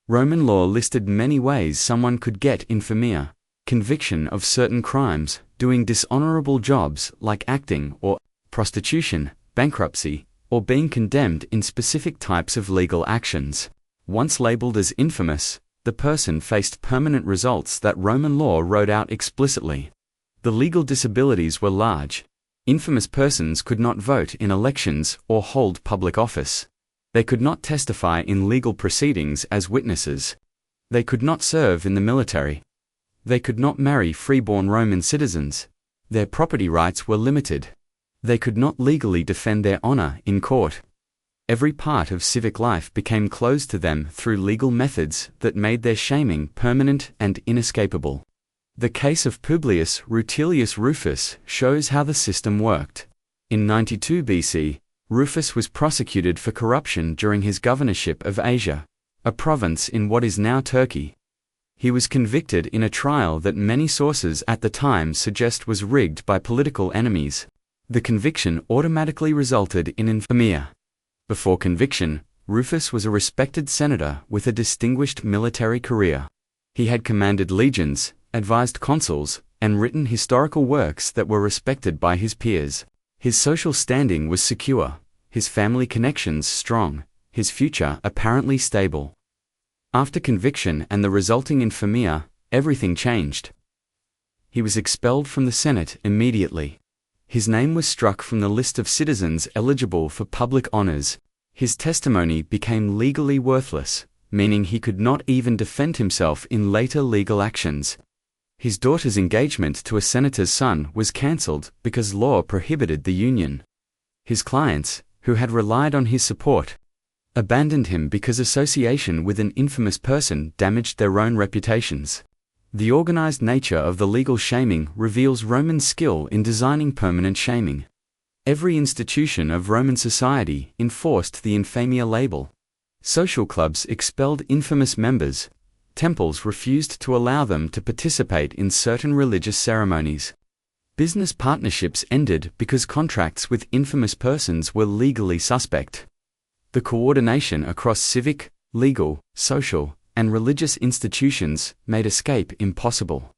Roman law listed many ways someone could get infamia: conviction of certain crimes, doing dishonorable jobs like acting or prostitution, bankruptcy, or being condemned in specific types of legal actions. Once labeled as infamous, the person faced permanent results that Roman law wrote out explicitly. The legal disabilities were large. Infamous persons could not vote in elections or hold public office. They could not testify in legal proceedings as witnesses. They could not serve in the military. They could not marry freeborn Roman citizens. Their property rights were limited. They could not legally defend their honor in court. Every part of civic life became closed to them through legal methods that made their shaming permanent and inescapable. The case of Publius Rutilius Rufus shows how the system worked. In 92 BC, Rufus was prosecuted for corruption during his governorship of Asia, a province in what is now Turkey. He was convicted in a trial that many sources at the time suggest was rigged by political enemies. The conviction automatically resulted in infamia. Before conviction, Rufus was a respected senator with a distinguished military career. He had commanded legions, advised consuls, and written historical works that were respected by his peers. His social standing was secure, his family connections strong, his future apparently stable. After conviction and the resulting infamia, everything changed. He was expelled from the Senate immediately. His name was struck from the list of citizens eligible for public honors. His testimony became legally worthless, meaning he could not even defend himself in later legal actions. His daughter's engagement to a senator's son was cancelled because law prohibited the union. His clients, who had relied on his support, abandoned him because association with an infamous person damaged their own reputations. The organized nature of the legal shaming reveals Roman skill in designing permanent shaming. Every institution of Roman society enforced the infamia label. Social clubs expelled infamous members. Temples refused to allow them to participate in certain religious ceremonies. Business partnerships ended because contracts with infamous persons were legally suspect. The coordination across civic, legal, social, and religious institutions made escape impossible.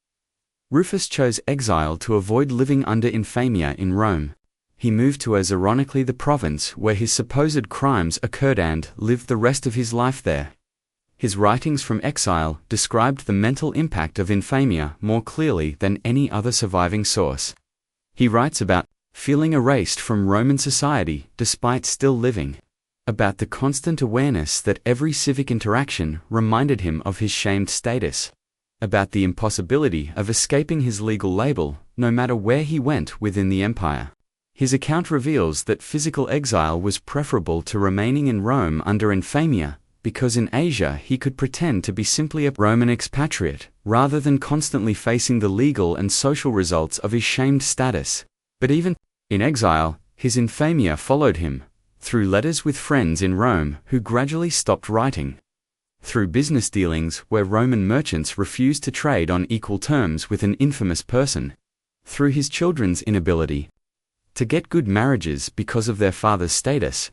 Rufus chose exile to avoid living under infamia in Rome. He moved to as ironically the province where his supposed crimes occurred and lived the rest of his life there. His writings from exile described the mental impact of infamia more clearly than any other surviving source. He writes about feeling erased from Roman society despite still living, about the constant awareness that every civic interaction reminded him of his shamed status, about the impossibility of escaping his legal label no matter where he went within the empire. His account reveals that physical exile was preferable to remaining in Rome under infamia, because in Asia he could pretend to be simply a Roman expatriate, rather than constantly facing the legal and social results of his shamed status. But even in exile, his infamia followed him, through letters with friends in Rome who gradually stopped writing, through business dealings where Roman merchants refused to trade on equal terms with an infamous person, through his children's inability to get good marriages because of their father's status.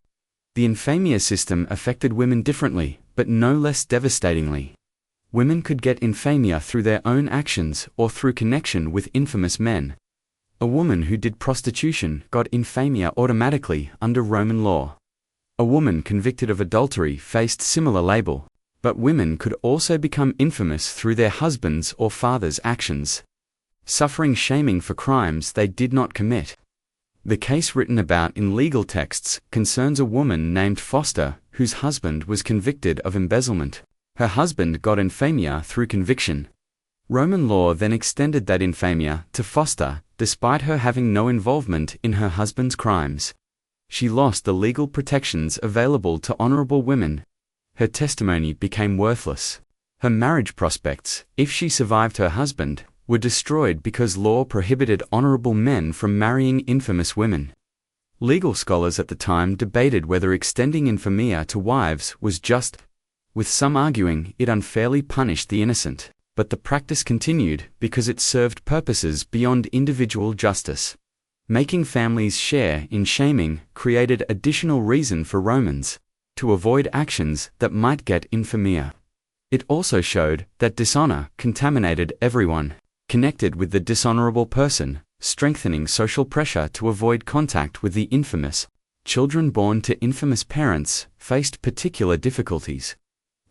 The infamia system affected women differently, but no less devastatingly. Women could get infamia through their own actions or through connection with infamous men. A woman who did prostitution got infamia automatically under Roman law. A woman convicted of adultery faced similar label, but women could also become infamous through their husbands' or fathers' actions, suffering shaming for crimes they did not commit. The case written about in legal texts concerns a woman named Foster whose husband was convicted of embezzlement. Her husband got infamia through conviction. Roman law then extended that infamia to Foster, despite her having no involvement in her husband's crimes. She lost the legal protections available to honorable women. Her testimony became worthless. Her marriage prospects, if she survived her husband, were destroyed because law prohibited honorable men from marrying infamous women. Legal scholars at the time debated whether extending infamia to wives was just, with some arguing it unfairly punished the innocent, but the practice continued because it served purposes beyond individual justice. Making families share in shaming created additional reason for Romans to avoid actions that might get infamia. It also showed that dishonor contaminated everyone connected with the dishonorable person, strengthening social pressure to avoid contact with the infamous. Children born to infamous parents faced particular difficulties.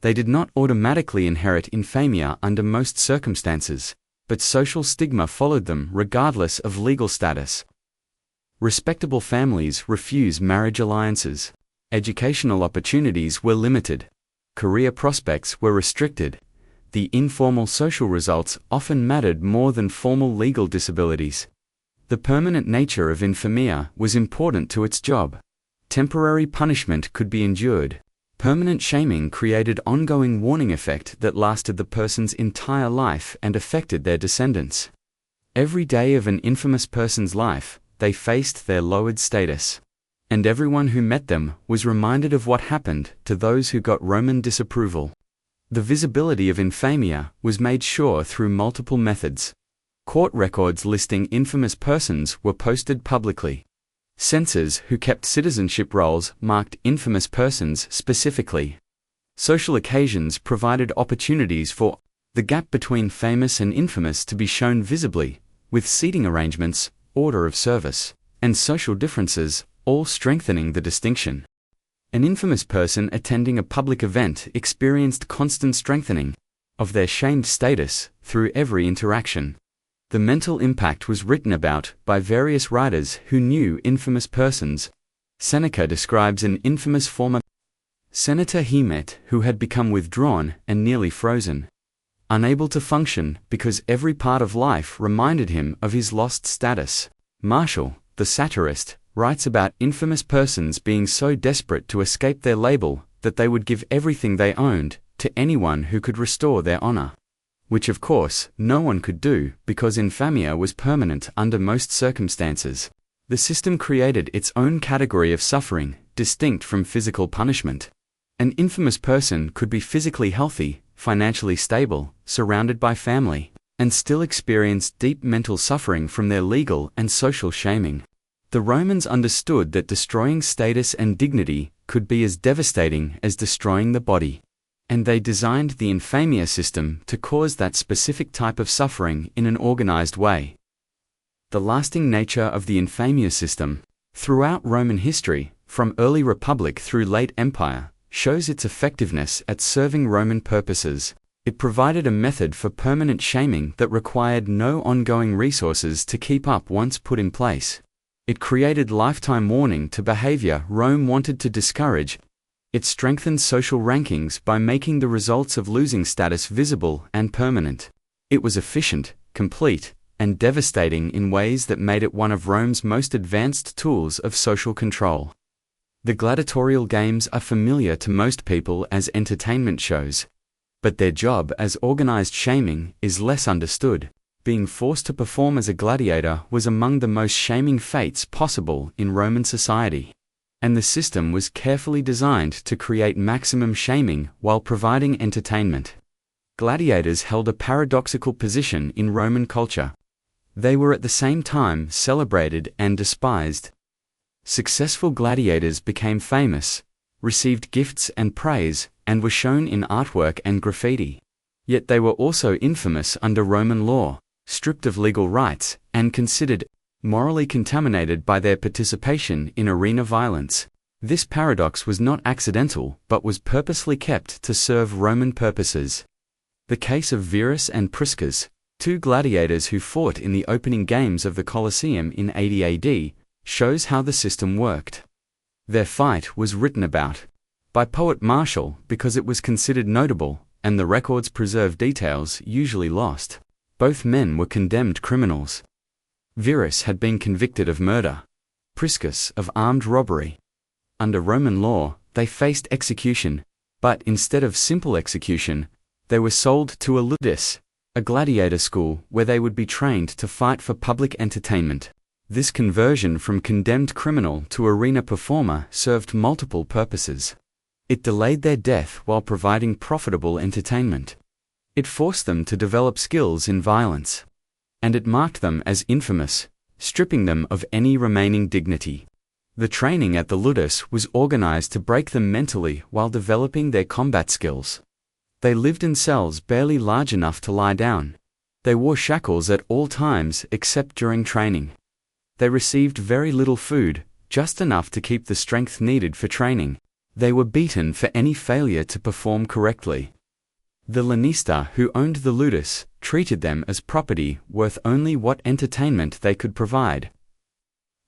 They did not automatically inherit infamia under most circumstances, but social stigma followed them regardless of legal status. Respectable families refuse marriage alliances. Educational opportunities were limited. Career prospects were restricted. The informal social results often mattered more than formal legal disabilities. The permanent nature of infamia was important to its job. Temporary punishment could be endured. Permanent shaming created ongoing warning effect that lasted the person's entire life and affected their descendants. Every day of an infamous person's life, they faced their lowered status. And everyone who met them was reminded of what happened to those who got Roman disapproval. The visibility of infamia was made sure through multiple methods. Court records listing infamous persons were posted publicly. Censors who kept citizenship rolls marked infamous persons specifically. Social occasions provided opportunities for the gap between famous and infamous to be shown visibly, with seating arrangements, order of service, and social differences, all strengthening the distinction. An infamous person attending a public event experienced constant strengthening of their shamed status through every interaction. The mental impact was written about by various writers who knew infamous persons. Seneca describes an infamous former senator he met who had become withdrawn and nearly frozen, unable to function because every part of life reminded him of his lost status. Martial, the satirist, writes about infamous persons being so desperate to escape their label that they would give everything they owned to anyone who could restore their honor. Which of course, no one could do because infamia was permanent under most circumstances. The system created its own category of suffering, distinct from physical punishment. An infamous person could be physically healthy, financially stable, surrounded by family, and still experience deep mental suffering from their legal and social shaming. The Romans understood that destroying status and dignity could be as devastating as destroying the body. And they designed the infamia system to cause that specific type of suffering in an organized way. The lasting nature of the infamia system, throughout Roman history, from early Republic through late Empire, shows its effectiveness at serving Roman purposes. It provided a method for permanent shaming that required no ongoing resources to keep up once put in place. It created lifetime warning to behavior Rome wanted to discourage. It strengthened social rankings by making the results of losing status visible and permanent. It was efficient, complete, and devastating in ways that made it one of Rome's most advanced tools of social control. The gladiatorial games are familiar to most people as entertainment shows. But their job as organized shaming is less understood. Being forced to perform as a gladiator was among the most shaming fates possible in Roman society. And the system was carefully designed to create maximum shaming while providing entertainment. Gladiators held a paradoxical position in Roman culture. They were at the same time celebrated and despised. Successful gladiators became famous, received gifts and praise, and were shown in artwork and graffiti. Yet they were also infamous under Roman law, stripped of legal rights, and considered morally contaminated by their participation in arena violence. This paradox was not accidental, but was purposely kept to serve Roman purposes. The case of Verus and Priscus, two gladiators who fought in the opening games of the Colosseum in 80 AD, shows how the system worked. Their fight was written about by poet Martial because it was considered notable, and the records preserve details usually lost. Both men were condemned criminals. Verus had been convicted of murder, Priscus of armed robbery. Under Roman law, they faced execution, but instead of simple execution, they were sold to a ludus, a gladiator school where they would be trained to fight for public entertainment. This conversion from condemned criminal to arena performer served multiple purposes. It delayed their death while providing profitable entertainment. It forced them to develop skills in violence. And it marked them as infamous, stripping them of any remaining dignity. The training at the ludus was organized to break them mentally while developing their combat skills. They lived in cells barely large enough to lie down. They wore shackles at all times except during training. They received very little food, just enough to keep the strength needed for training. They were beaten for any failure to perform correctly. The lanista who owned the ludus treated them as property worth only what entertainment they could provide.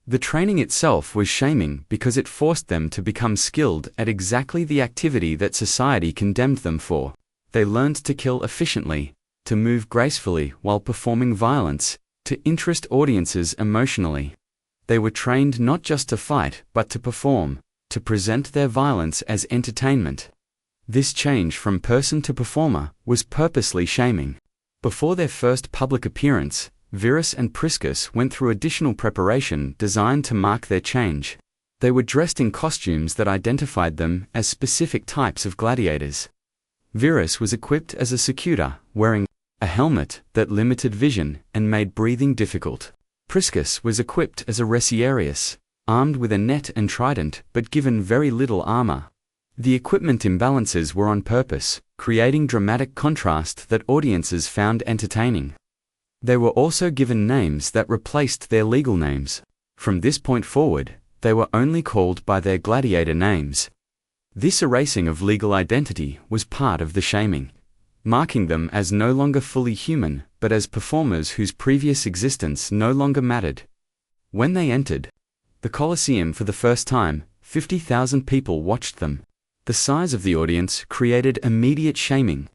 The training itself was shaming because it forced them to become skilled at exactly the activity that society condemned them for. They learned to kill efficiently, to move gracefully while performing violence, to interest audiences emotionally. They were trained not just to fight but to perform, to present their violence as entertainment. This change from person to performer was purposely shaming. Before their first public appearance, Verus and Priscus went through additional preparation designed to mark their change. They were dressed in costumes that identified them as specific types of gladiators. Verus was equipped as a secutor, wearing a helmet that limited vision and made breathing difficult. Priscus was equipped as a resiarius, armed with a net and trident but given very little armor. The equipment imbalances were on purpose, creating dramatic contrast that audiences found entertaining. They were also given names that replaced their legal names. From this point forward, they were only called by their gladiator names. This erasing of legal identity was part of the shaming, marking them as no longer fully human, but as performers whose previous existence no longer mattered. When they entered the Colosseum for the first time, 50,000 people watched them. The size of the audience created immediate shaming.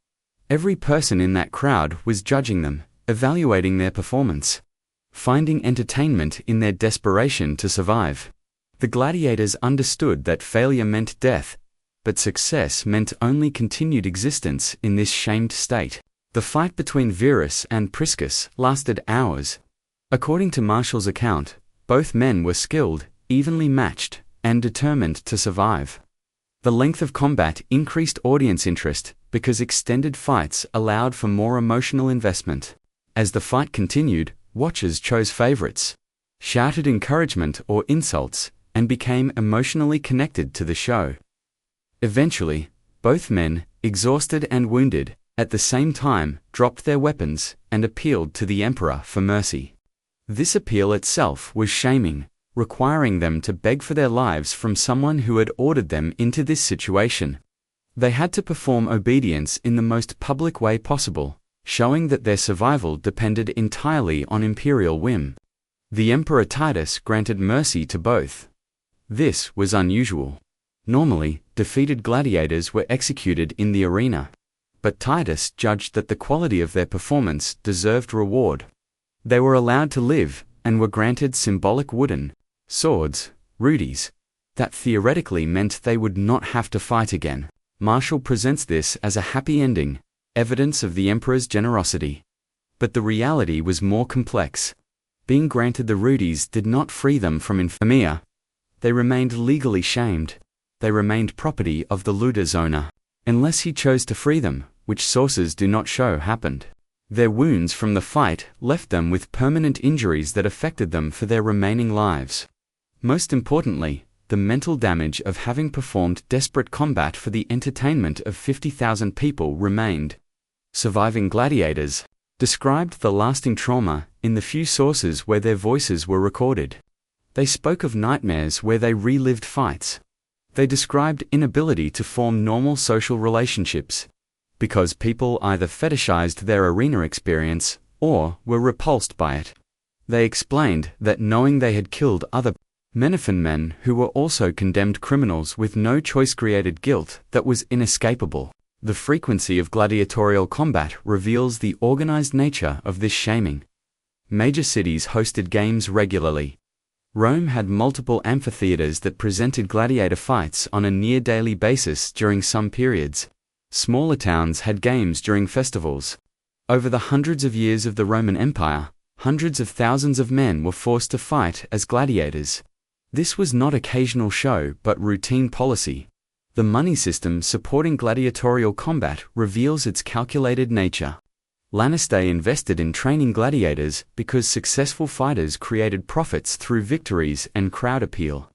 Every person in that crowd was judging them, evaluating their performance, finding entertainment in their desperation to survive. The gladiators understood that failure meant death, but success meant only continued existence in this shamed state. The fight between Verus and Priscus lasted hours. According to Martial's account, both men were skilled, evenly matched, and determined to survive. The length of combat increased audience interest because extended fights allowed for more emotional investment. As the fight continued, watchers chose favorites, shouted encouragement or insults, and became emotionally connected to the show. Eventually, both men, exhausted and wounded, at the same time, dropped their weapons and appealed to the emperor for mercy. This appeal itself was shaming, requiring them to beg for their lives from someone who had ordered them into this situation. They had to perform obedience in the most public way possible, showing that their survival depended entirely on imperial whim. The Emperor Titus granted mercy to both. This was unusual. Normally, defeated gladiators were executed in the arena. But Titus judged that the quality of their performance deserved reward. They were allowed to live, and were granted symbolic wooden swords, rudis, that theoretically meant they would not have to fight again. Martial presents this as a happy ending, evidence of the emperor's generosity. But the reality was more complex. Being granted the rudis did not free them from infamia. They remained legally shamed. They remained property of the ludus owner, unless he chose to free them, which sources do not show happened. Their wounds from the fight left them with permanent injuries that affected them for their remaining lives. Most importantly, the mental damage of having performed desperate combat for the entertainment of 50,000 people remained. Surviving gladiators described the lasting trauma in the few sources where their voices were recorded. They spoke of nightmares where they relived fights. They described inability to form normal social relationships, because people either fetishized their arena experience or were repulsed by it. They explained that knowing they had killed other Menophan men who were also condemned criminals with no choice created guilt that was inescapable. The frequency of gladiatorial combat reveals the organized nature of this shaming. Major cities hosted games regularly. Rome had multiple amphitheaters that presented gladiator fights on a near-daily basis during some periods. Smaller towns had games during festivals. Over the hundreds of years of the Roman Empire, hundreds of thousands of men were forced to fight as gladiators. This was not occasional show but routine policy. The money system supporting gladiatorial combat reveals its calculated nature. Lannister invested in training gladiators because successful fighters created profits through victories and crowd appeal.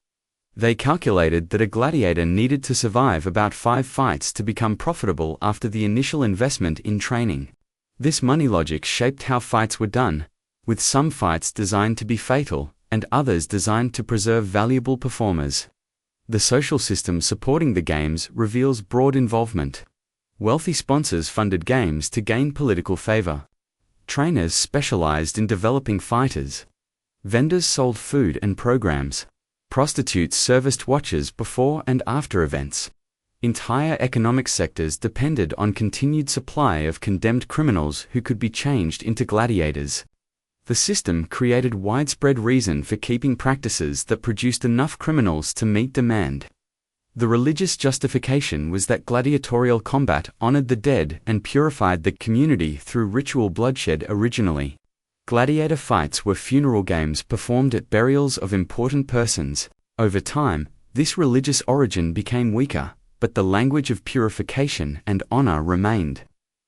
They calculated that a gladiator needed to survive about 5 fights to become profitable after the initial investment in training. This money logic shaped how fights were done, with some fights designed to be fatal, and others designed to preserve valuable performers. The social system supporting the games reveals broad involvement. Wealthy sponsors funded games to gain political favor. Trainers specialized in developing fighters. Vendors sold food and programs. Prostitutes serviced watches before and after events. Entire economic sectors depended on continued supply of condemned criminals who could be changed into gladiators. The system created widespread reason for keeping practices that produced enough criminals to meet demand. The religious justification was that gladiatorial combat honored the dead and purified the community through ritual bloodshed originally. Gladiator fights were funeral games performed at burials of important persons. Over time, this religious origin became weaker, but the language of purification and honor remained.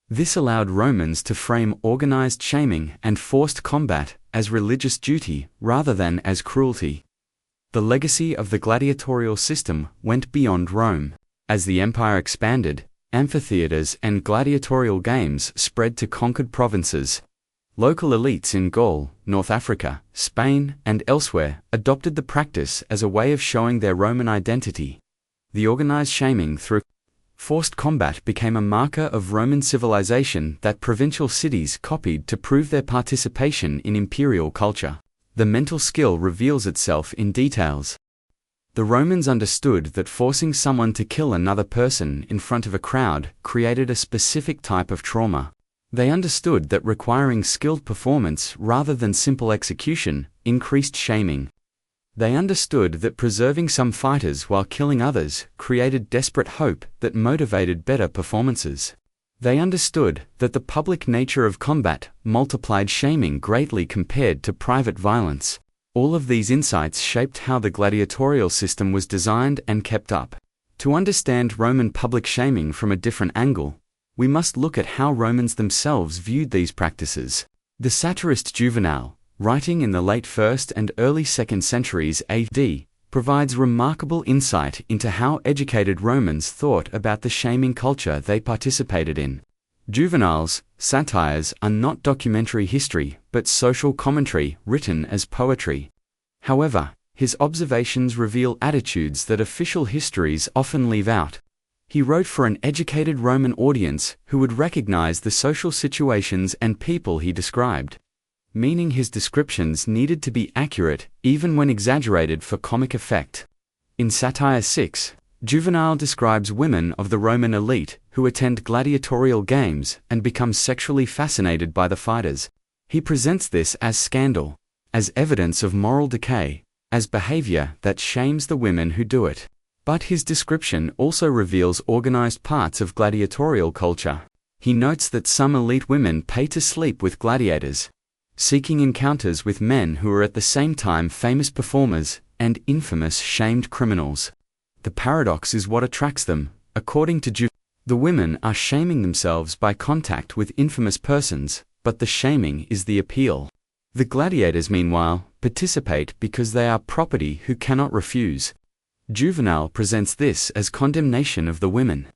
This allowed Romans to frame organized shaming and forced combat as religious duty rather than as cruelty. The legacy of the gladiatorial system went beyond Rome. As the empire expanded, amphitheaters and gladiatorial games spread to conquered provinces. Local elites in Gaul, North Africa, Spain, and elsewhere adopted the practice as a way of showing their Roman identity. The organized shaming through forced combat became a marker of Roman civilization that provincial cities copied to prove their participation in imperial culture. The mental skill reveals itself in details. The Romans understood that forcing someone to kill another person in front of a crowd created a specific type of trauma. They understood that requiring skilled performance rather than simple execution increased shaming. They understood that preserving some fighters while killing others created desperate hope that motivated better performances. They understood that the public nature of combat multiplied shaming greatly compared to private violence. All of these insights shaped how the gladiatorial system was designed and kept up. To understand Roman public shaming from a different angle, we must look at how Romans themselves viewed these practices. The satirist Juvenal, writing in the late 1st and early 2nd centuries AD, provides remarkable insight into how educated Romans thought about the shaming culture they participated in. Juvenal's satires are not documentary history, but social commentary written as poetry. However, his observations reveal attitudes that official histories often leave out. He wrote for an educated Roman audience who would recognize the social situations and people he described, meaning his descriptions needed to be accurate even when exaggerated for comic effect. In Satire 6, Juvenal describes women of the Roman elite who attend gladiatorial games and become sexually fascinated by the fighters. He presents this as scandal, as evidence of moral decay, as behavior that shames the women who do it. But his description also reveals organized parts of gladiatorial culture. He notes that some elite women pay to sleep with gladiators, seeking encounters with men who are at the same time famous performers and infamous shamed criminals. The paradox is what attracts them. According to Juvenal, the women are shaming themselves by contact with infamous persons, but the shaming is the appeal. The gladiators, meanwhile, participate because they are property who cannot refuse. Juvenal presents this as condemnation of the women,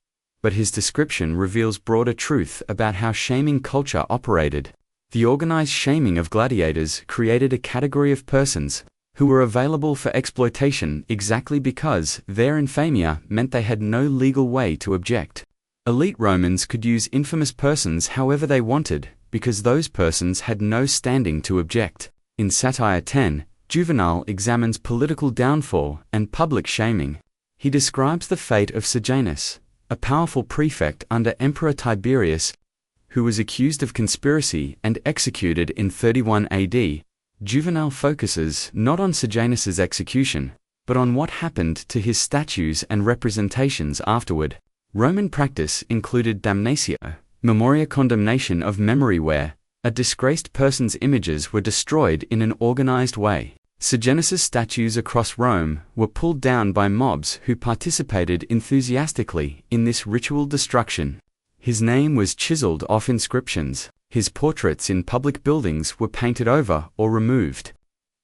but his description reveals broader truth about how shaming culture operated. The organized shaming of gladiators created a category of persons who were available for exploitation exactly because their infamia meant they had no legal way to object. Elite Romans could use infamous persons however they wanted because those persons had no standing to object. In Satire 10, Juvenal examines political downfall and public shaming. He describes the fate of Sejanus, a powerful prefect under Emperor Tiberius, who was accused of conspiracy and executed in 31 AD. Juvenal focuses not on Sejanus's execution, but on what happened to his statues and representations afterward. Roman practice included damnatio, memoria, condemnation of memory, where a disgraced person's images were destroyed in an organized way. Sejanus's statues across Rome were pulled down by mobs who participated enthusiastically in this ritual destruction. His name was chiseled off inscriptions. His portraits in public buildings were painted over or removed.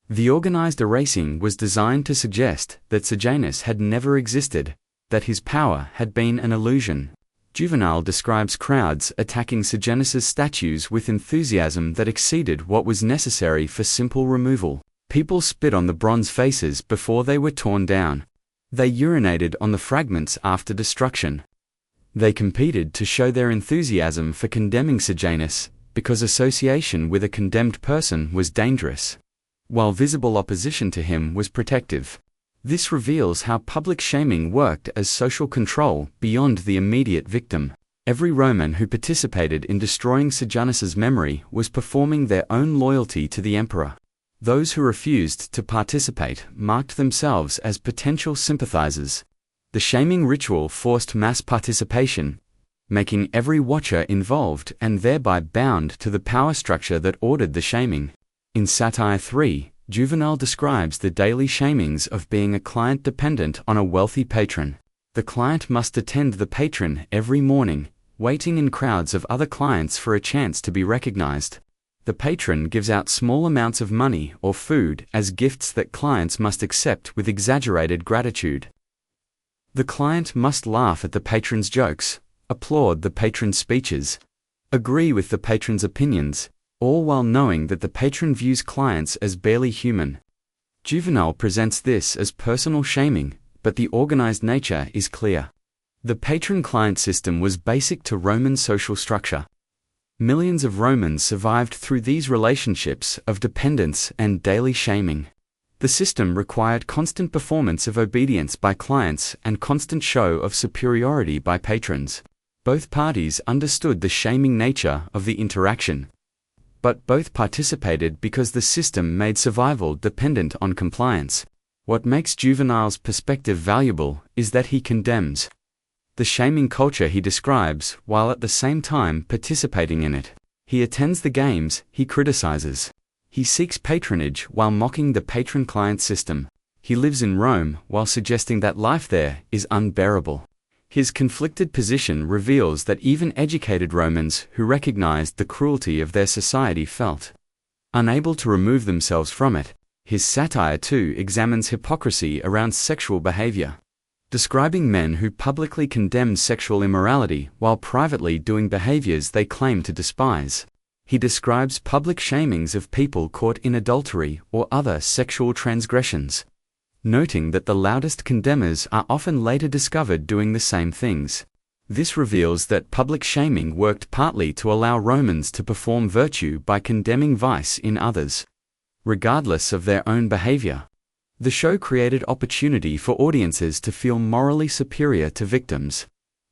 The organized erasing was designed to suggest that Sejanus had never existed, that his power had been an illusion. Juvenal describes crowds attacking Sejanus's statues with enthusiasm that exceeded what was necessary for simple removal. People spit on the bronze faces before they were torn down. They urinated on the fragments after destruction. They competed to show their enthusiasm for condemning Sejanus, because association with a condemned person was dangerous, while visible opposition to him was protective. This reveals how public shaming worked as social control beyond the immediate victim. Every Roman who participated in destroying Sejanus's memory was performing their own loyalty to the emperor. Those who refused to participate marked themselves as potential sympathizers. The shaming ritual forced mass participation, making every watcher involved and thereby bound to the power structure that ordered the shaming. In Satire 3, Juvenal describes the daily shamings of being a client dependent on a wealthy patron. The client must attend the patron every morning, waiting in crowds of other clients for a chance to be recognized. The patron gives out small amounts of money or food as gifts that clients must accept with exaggerated gratitude. The client must laugh at the patron's jokes, applaud the patron's speeches, agree with the patron's opinions, all while knowing that the patron views clients as barely human. Juvenal presents this as personal shaming, but the organized nature is clear. The patron-client system was basic to Roman social structure. Millions of Romans survived through these relationships of dependence and daily shaming. The system required constant performance of obedience by clients and constant show of superiority by patrons. Both parties understood the shaming nature of the interaction, but both participated because the system made survival dependent on compliance. What makes Juvenal's perspective valuable is that he condemns the shaming culture he describes, while at the same time participating in it. He attends the games, he criticizes. He seeks patronage while mocking the patron-client system. He lives in Rome while suggesting that life there is unbearable. His conflicted position reveals that even educated Romans who recognized the cruelty of their society felt unable to remove themselves from it. His satire too examines hypocrisy around sexual behavior, describing men who publicly condemn sexual immorality while privately doing behaviors they claim to despise. He describes public shamings of people caught in adultery or other sexual transgressions, noting that the loudest condemners are often later discovered doing the same things. This reveals that public shaming worked partly to allow Romans to perform virtue by condemning vice in others, regardless of their own behavior. The show created opportunity for audiences to feel morally superior to victims,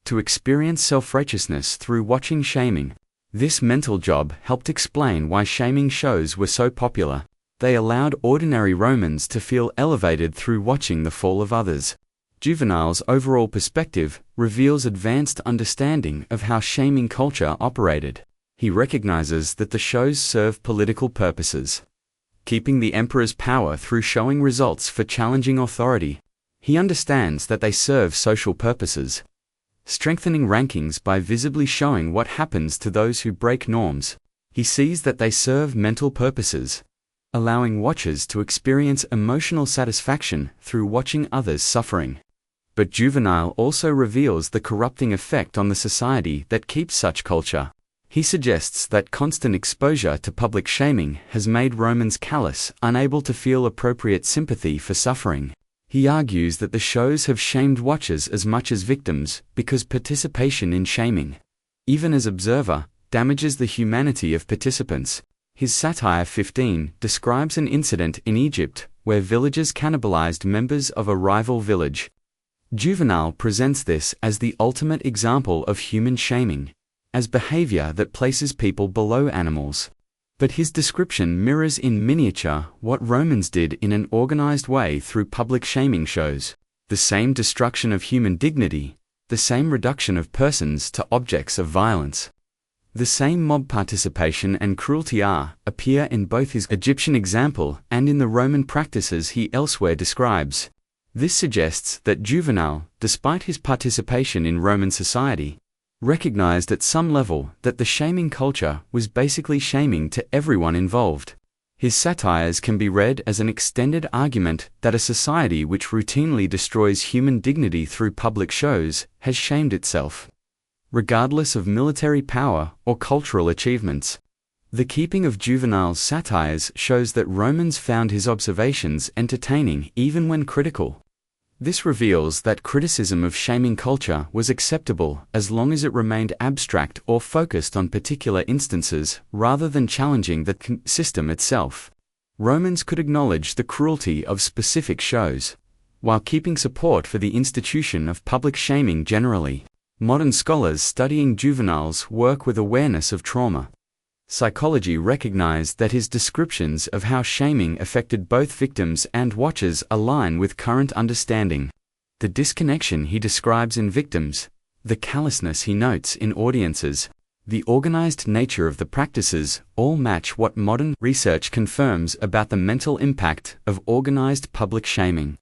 to experience self-righteousness through watching shaming. This mental job helped explain why shaming shows were so popular. They allowed ordinary Romans to feel elevated through watching the fall of others. Juvenal's overall perspective reveals advanced understanding of how shaming culture operated. He recognizes that the shows serve political purposes, keeping the emperor's power through showing results for challenging authority. He understands that they serve social purposes, strengthening rankings by visibly showing what happens to those who break norms. He sees that they serve mental purposes, allowing watchers to experience emotional satisfaction through watching others suffering. But Juvenal also reveals the corrupting effect on the society that keeps such culture. He suggests that constant exposure to public shaming has made Romans callous, unable to feel appropriate sympathy for suffering. He argues that the shows have shamed watchers as much as victims because participation in shaming, even as observer, damages the humanity of participants. His Satire 15 describes an incident in Egypt where villagers cannibalized members of a rival village. Juvenal presents this as the ultimate example of human shaming, as behavior that places people below animals. But his description mirrors in miniature what Romans did in an organized way through public shaming shows. The same destruction of human dignity, the same reduction of persons to objects of violence, the same mob participation and cruelty appear in both his Egyptian example and in the Roman practices he elsewhere describes. This suggests that Juvenal, despite his participation in Roman society, recognized at some level that the shaming culture was basically shaming to everyone involved. His satires can be read as an extended argument that a society which routinely destroys human dignity through public shows has shamed itself, regardless of military power or cultural achievements. The keeping of Juvenal's satires shows that Romans found his observations entertaining even when critical. This reveals that criticism of shaming culture was acceptable as long as it remained abstract or focused on particular instances rather than challenging the system itself. Romans could acknowledge the cruelty of specific shows, while keeping support for the institution of public shaming generally. Modern scholars studying Juvenal's work with awareness of trauma psychology recognized that his descriptions of how shaming affected both victims and watchers align with current understanding. The disconnection he describes in victims, the callousness he notes in audiences, the organized nature of the practices all match what modern research confirms about the mental impact of organized public shaming.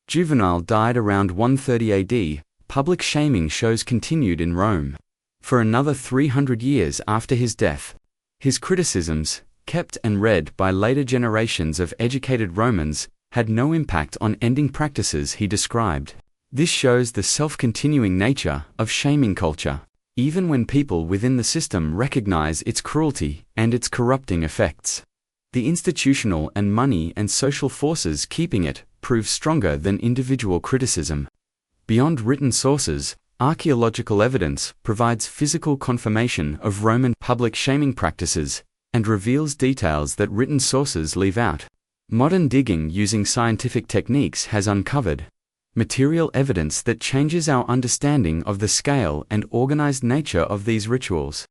Juvenal died around 130 AD. Public shaming shows continued in Rome for another 300 years after his death. His criticisms, kept and read by later generations of educated Romans, had no impact on ending practices he described. This shows the self-continuing nature of shaming culture, even when people within the system recognize its cruelty and its corrupting effects. The institutional and money and social forces keeping it prove stronger than individual criticism. Beyond written sources, archaeological evidence provides physical confirmation of Roman public shaming practices and reveals details that written sources leave out. Modern digging using scientific techniques has uncovered material evidence that changes our understanding of the scale and organized nature of these rituals.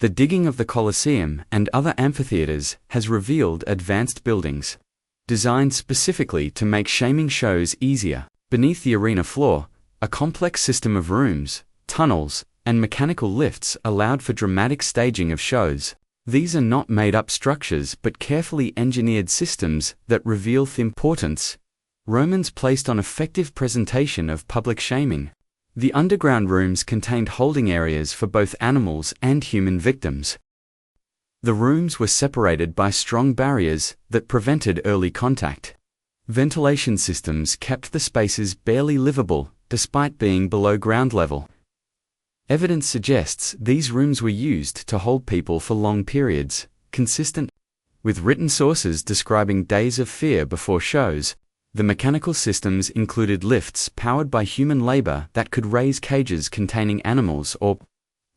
The digging of the Colosseum and other amphitheaters has revealed advanced buildings designed specifically to make shaming shows easier. Beneath the arena floor, a complex system of rooms, tunnels, and mechanical lifts allowed for dramatic staging of shows. These are not made-up structures but carefully engineered systems that reveal the importance Romans placed on effective presentation of public shaming. The underground rooms contained holding areas for both animals and human victims. The rooms were separated by strong barriers that prevented early contact. Ventilation systems kept the spaces barely livable, despite being below ground level. Evidence suggests these rooms were used to hold people for long periods, consistent with written sources describing days of fear before shows. The mechanical systems included lifts powered by human labor that could raise cages containing animals or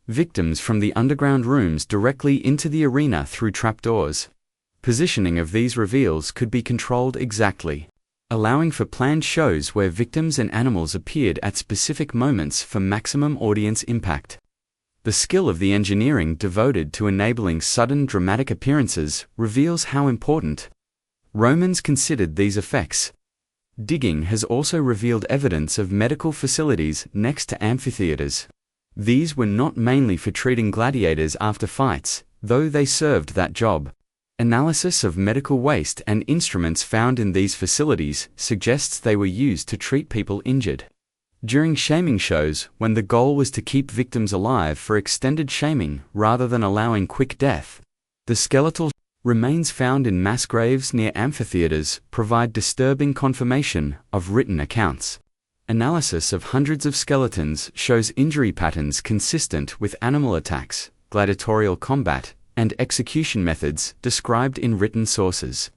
victims from the underground rooms directly into the arena through trapdoors. Positioning of these reveals could be controlled exactly, allowing for planned shows where victims and animals appeared at specific moments for maximum audience impact. The skill of the engineering devoted to enabling sudden dramatic appearances reveals how important Romans considered these effects. Digging has also revealed evidence of medical facilities next to amphitheaters. These were not mainly for treating gladiators after fights, though they served that job. Analysis of medical waste and instruments found in these facilities suggests they were used to treat people injured during shaming shows, when the goal was to keep victims alive for extended shaming rather than allowing quick death. The skeletal remains found in mass graves near amphitheaters provide disturbing confirmation of written accounts. Analysis of hundreds of skeletons shows injury patterns consistent with animal attacks, gladiatorial combat, and execution methods described in written sources.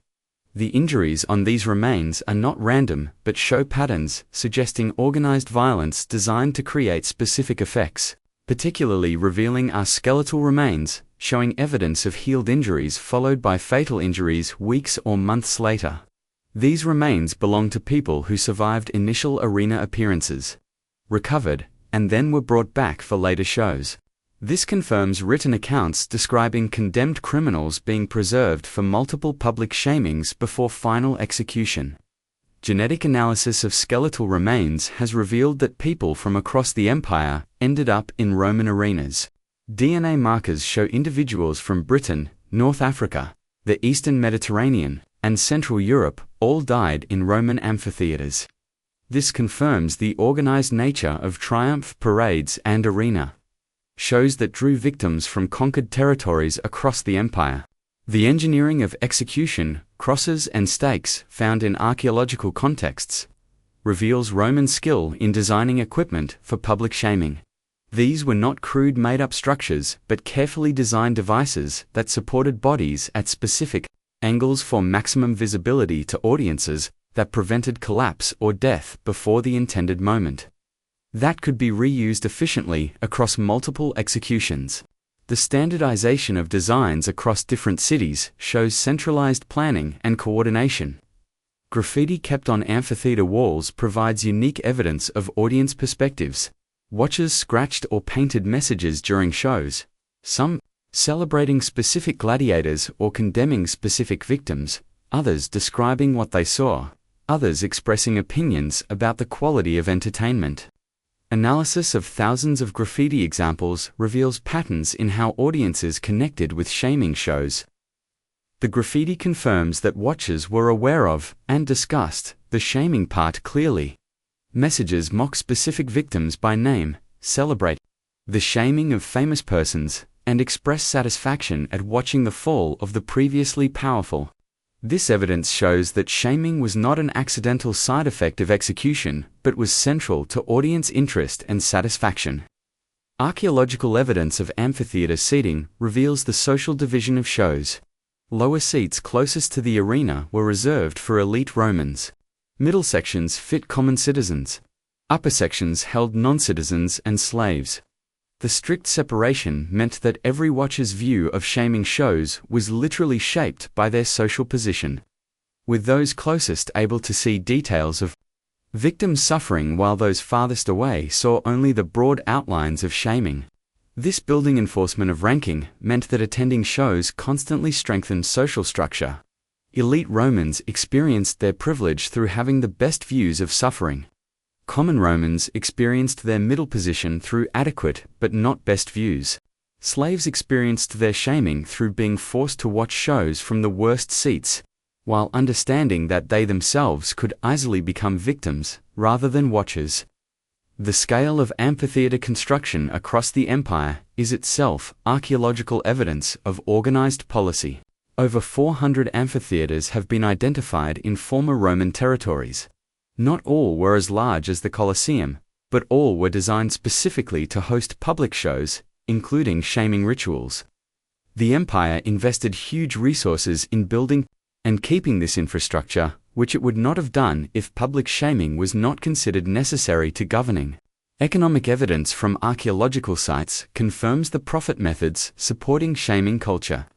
The injuries on these remains are not random but show patterns suggesting organized violence designed to create specific effects. Particularly revealing are skeletal remains, showing evidence of healed injuries followed by fatal injuries weeks or months later. These remains belong to people who survived initial arena appearances, recovered, and then were brought back for later shows. This confirms written accounts describing condemned criminals being preserved for multiple public shamings before final execution. Genetic analysis of skeletal remains has revealed that people from across the empire ended up in Roman arenas. DNA markers show individuals from Britain, North Africa, the Eastern Mediterranean, and Central Europe all died in Roman amphitheaters. This confirms the organized nature of triumph parades and arena shows that drew victims from conquered territories across the empire. The engineering of execution, crosses and stakes found in archaeological contexts reveals Roman skill in designing equipment for public shaming. These were not crude made-up structures, but carefully designed devices that supported bodies at specific angles for maximum visibility to audiences that prevented collapse or death before the intended moment. That could be reused efficiently across multiple executions. The standardization of designs across different cities shows centralized planning and coordination. Graffiti kept on amphitheater walls provides unique evidence of audience perspectives. Watchers scratched or painted messages during shows, some celebrating specific gladiators or condemning specific victims, others describing what they saw, others expressing opinions about the quality of entertainment. Analysis of thousands of graffiti examples reveals patterns in how audiences connected with shaming shows. The graffiti confirms that watchers were aware of and discussed the shaming part clearly. Messages mock specific victims by name, celebrate the shaming of famous persons, and express satisfaction at watching the fall of the previously powerful. This evidence shows that shaming was not an accidental side effect of execution, but was central to audience interest and satisfaction. Archaeological evidence of amphitheater seating reveals the social division of shows. Lower seats closest to the arena were reserved for elite Romans. Middle sections fit common citizens. Upper sections held non-citizens and slaves. The strict separation meant that every watcher's view of shaming shows was literally shaped by their social position, with those closest able to see details of victims suffering while those farthest away saw only the broad outlines of shaming. This building enforcement of ranking meant that attending shows constantly strengthened social structure. Elite Romans experienced their privilege through having the best views of suffering. Common Romans experienced their middle position through adequate but not best views. Slaves experienced their shaming through being forced to watch shows from the worst seats, while understanding that they themselves could easily become victims rather than watchers. The scale of amphitheater construction across the empire is itself archaeological evidence of organized policy. Over 400 amphitheaters have been identified in former Roman territories. Not all were as large as the Colosseum, but all were designed specifically to host public shows, including shaming rituals. The empire invested huge resources in building and keeping this infrastructure, which it would not have done if public shaming was not considered necessary to governing. Economic evidence from archaeological sites confirms the profit methods supporting shaming culture.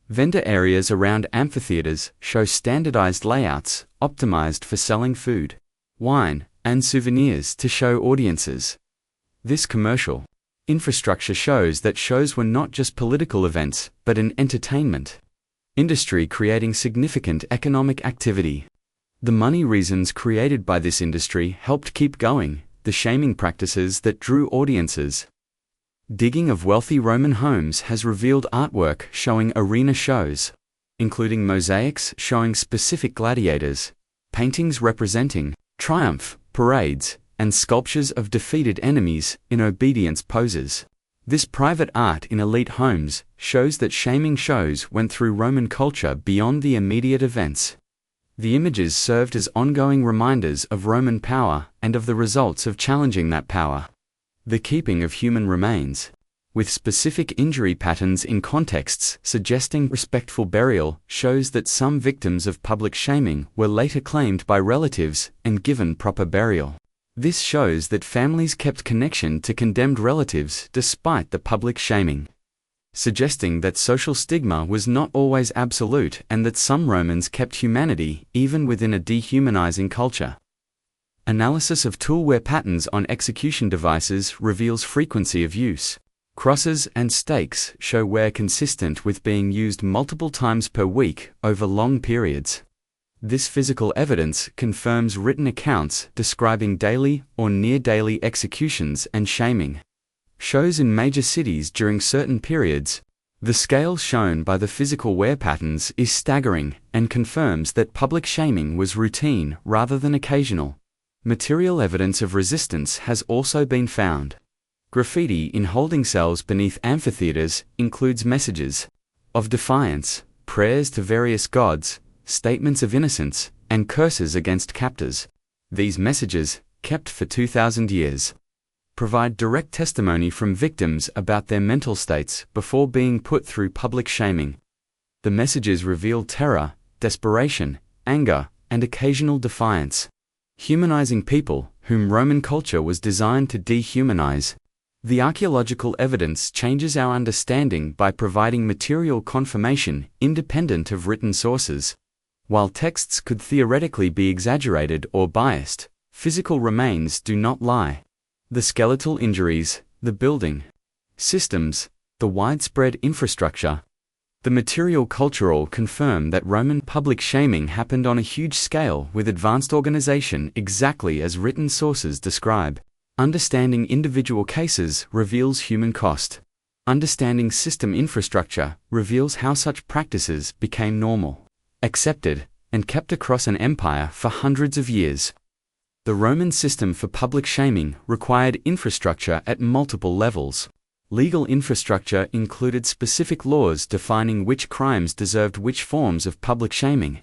Vendor areas around amphitheaters show standardized layouts optimized for selling food, wine, and souvenirs to show audiences. This commercial infrastructure shows that shows were not just political events, but an entertainment industry creating significant economic activity. The money reasons created by this industry helped keep going the shaming practices that drew audiences. Digging of wealthy Roman homes has revealed artwork showing arena shows, including mosaics showing specific gladiators, paintings representing triumph, parades, and sculptures of defeated enemies in obedience poses. This private art in elite homes shows that shaming shows went through Roman culture beyond the immediate events. The images served as ongoing reminders of Roman power and of the results of challenging that power. The keeping of human remains, with specific injury patterns in contexts suggesting respectful burial, shows that some victims of public shaming were later claimed by relatives and given proper burial. This shows that families kept connection to condemned relatives despite the public shaming, suggesting that social stigma was not always absolute and that some Romans kept humanity even within a dehumanizing culture. Analysis of tool wear patterns on execution devices reveals frequency of use. Crosses and stakes show wear consistent with being used multiple times per week over long periods. This physical evidence confirms written accounts describing daily or near-daily executions and shaming. Shows in major cities during certain periods. The scale shown by the physical wear patterns is staggering and confirms that public shaming was routine rather than occasional. Material evidence of resistance has also been found. Graffiti in holding cells beneath amphitheaters includes messages of defiance, prayers to various gods, statements of innocence, and curses against captors. These messages, kept for 2,000 years, provide direct testimony from victims about their mental states before being put through public shaming. The messages reveal terror, desperation, anger, and occasional defiance, humanizing people whom Roman culture was designed to dehumanize. The archaeological evidence changes our understanding by providing material confirmation independent of written sources. While texts could theoretically be exaggerated or biased, physical remains do not lie. The skeletal injuries, the building systems, the widespread infrastructure, the material cultural confirm that Roman public shaming happened on a huge scale with advanced organization exactly as written sources describe. Understanding individual cases reveals human cost. Understanding system infrastructure reveals how such practices became normal, accepted, and kept across an empire for hundreds of years. The Roman system for public shaming required infrastructure at multiple levels. Legal infrastructure included specific laws defining which crimes deserved which forms of public shaming,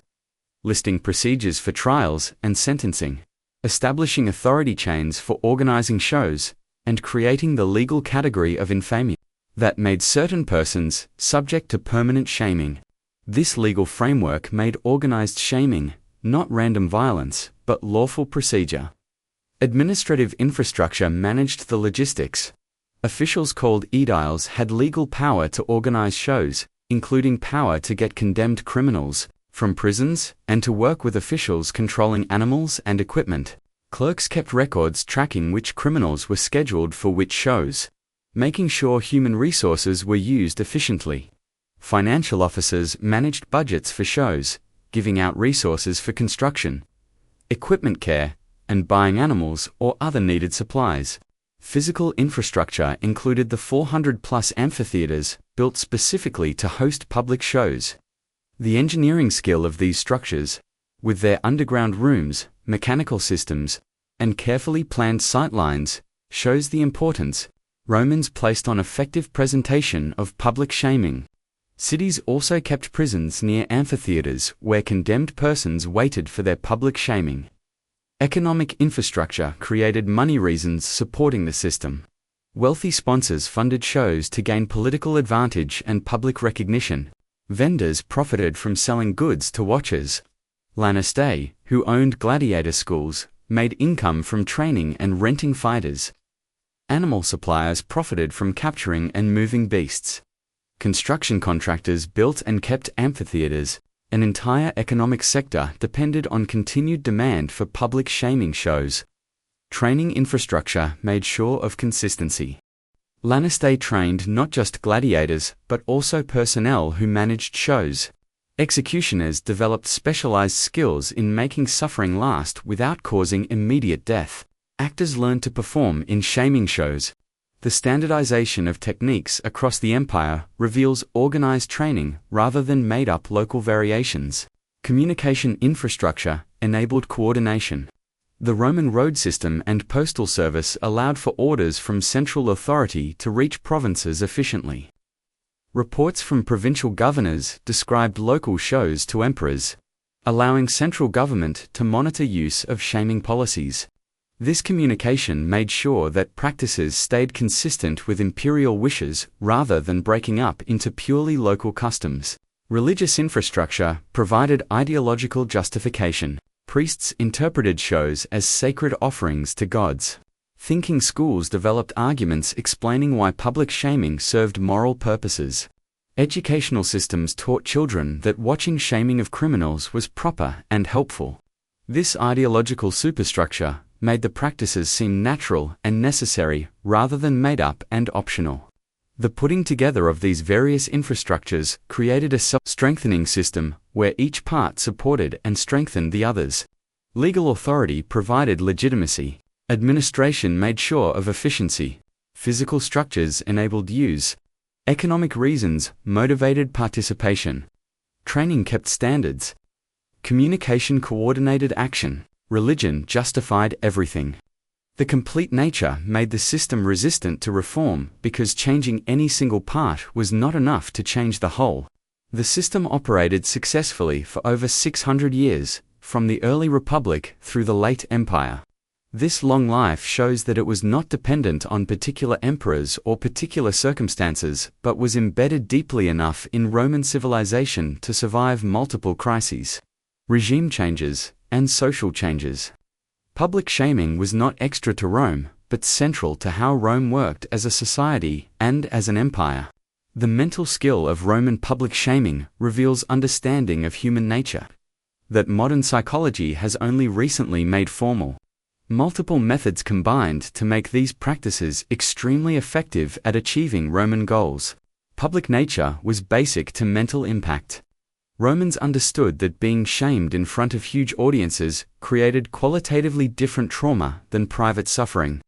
listing procedures for trials and sentencing, establishing authority chains for organizing shows, and creating the legal category of infamia that made certain persons subject to permanent shaming. This legal framework made organized shaming not random violence, but lawful procedure. Administrative infrastructure managed the logistics. Officials called aediles had legal power to organize shows, including power to get condemned criminals from prisons and to work with officials controlling animals and equipment. Clerks kept records tracking which criminals were scheduled for which shows, making sure human resources were used efficiently. Financial officers managed budgets for shows, giving out resources for construction, equipment care, and buying animals or other needed supplies. Physical infrastructure included the 400-plus amphitheaters built specifically to host public shows. The engineering skill of these structures, with their underground rooms, mechanical systems, and carefully planned sightlines, shows the importance Romans placed on effective presentation of public shaming. Cities also kept prisons near amphitheaters where condemned persons waited for their public shaming. Economic infrastructure created money reasons supporting the system. Wealthy sponsors funded shows to gain political advantage and public recognition. Vendors profited from selling goods to watchers. Lannistae, who owned gladiator schools, made income from training and renting fighters. Animal suppliers profited from capturing and moving beasts. Construction contractors built and kept amphitheaters. An entire economic sector depended on continued demand for public shaming shows. Training infrastructure made sure of consistency. Lannistae trained not just gladiators, but also personnel who managed shows. Executioners developed specialized skills in making suffering last without causing immediate death. Actors learned to perform in shaming shows. The standardization of techniques across the empire reveals organized training rather than made-up local variations. Communication infrastructure enabled coordination. The Roman road system and postal service allowed for orders from central authority to reach provinces efficiently. Reports from provincial governors described local shows to emperors, allowing central government to monitor use of shaming policies. This communication made sure that practices stayed consistent with imperial wishes rather than breaking up into purely local customs. Religious infrastructure provided ideological justification. Priests interpreted shows as sacred offerings to gods. Thinking schools developed arguments explaining why public shaming served moral purposes. Educational systems taught children that watching shaming of criminals was proper and helpful. This ideological superstructure made the practices seem natural and necessary rather than made up and optional. The putting together of these various infrastructures created a self-strengthening system where each part supported and strengthened the others. Legal authority provided legitimacy. Administration made sure of efficiency. Physical structures enabled use. Economic reasons motivated participation. Training kept standards. Communication coordinated action. Religion justified everything. The complete nature made the system resistant to reform because changing any single part was not enough to change the whole. The system operated successfully for over 600 years, from the early Republic through the late Empire. This long life shows that it was not dependent on particular emperors or particular circumstances, but was embedded deeply enough in Roman civilization to survive multiple crises, regime changes, and social changes. Public shaming was not extra to Rome, but central to how Rome worked as a society and as an empire. The mental skill of Roman public shaming reveals understanding of human nature that modern psychology has only recently made formal. Multiple methods combined to make these practices extremely effective at achieving Roman goals. Public nature was basic to mental impact. Romans understood that being shamed in front of huge audiences created qualitatively different trauma than private suffering.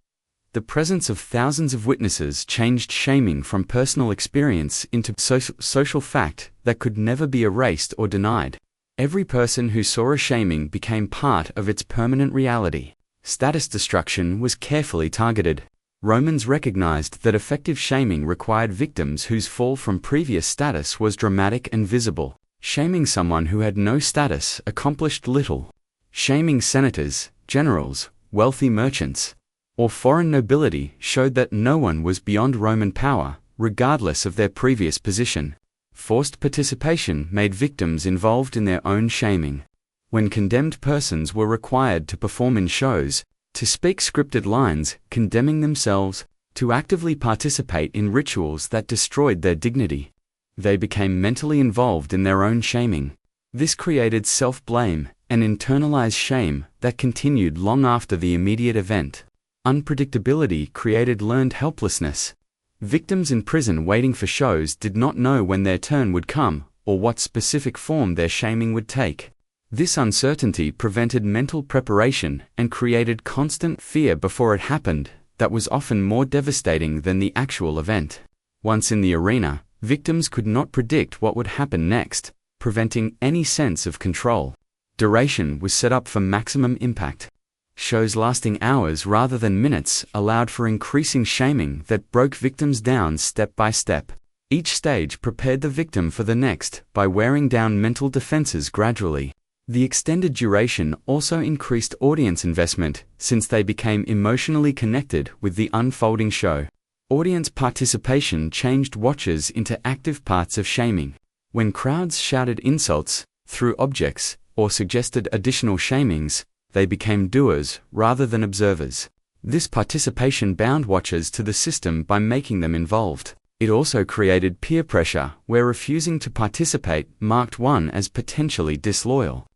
The presence of thousands of witnesses changed shaming from personal experience into social fact that could never be erased or denied. Every person who saw a shaming became part of its permanent reality. Status destruction was carefully targeted. Romans recognized that effective shaming required victims whose fall from previous status was dramatic and visible. Shaming someone who had no status accomplished little. Shaming senators, generals, wealthy merchants, or foreign nobility showed that no one was beyond Roman power, regardless of their previous position. Forced participation made victims involved in their own shaming. When condemned persons were required to perform in shows, to speak scripted lines condemning themselves, to actively participate in rituals that destroyed their dignity, they became mentally involved in their own shaming. This created self-blame and internalized shame that continued long after the immediate event. Unpredictability created learned helplessness. Victims in prison waiting for shows did not know when their turn would come or what specific form their shaming would take. This uncertainty prevented mental preparation and created constant fear before it happened that was often more devastating than the actual event. Once in the arena, victims could not predict what would happen next, preventing any sense of control. Duration was set up for maximum impact. Shows lasting hours rather than minutes allowed for increasing shaming that broke victims down step by step. Each stage prepared the victim for the next by wearing down mental defenses gradually. The extended duration also increased audience investment since they became emotionally connected with the unfolding show. Audience participation changed watchers into active parts of shaming. When crowds shouted insults, threw objects, or suggested additional shamings, they became doers rather than observers. This participation bound watchers to the system by making them involved. It also created peer pressure, where refusing to participate marked one as potentially disloyal.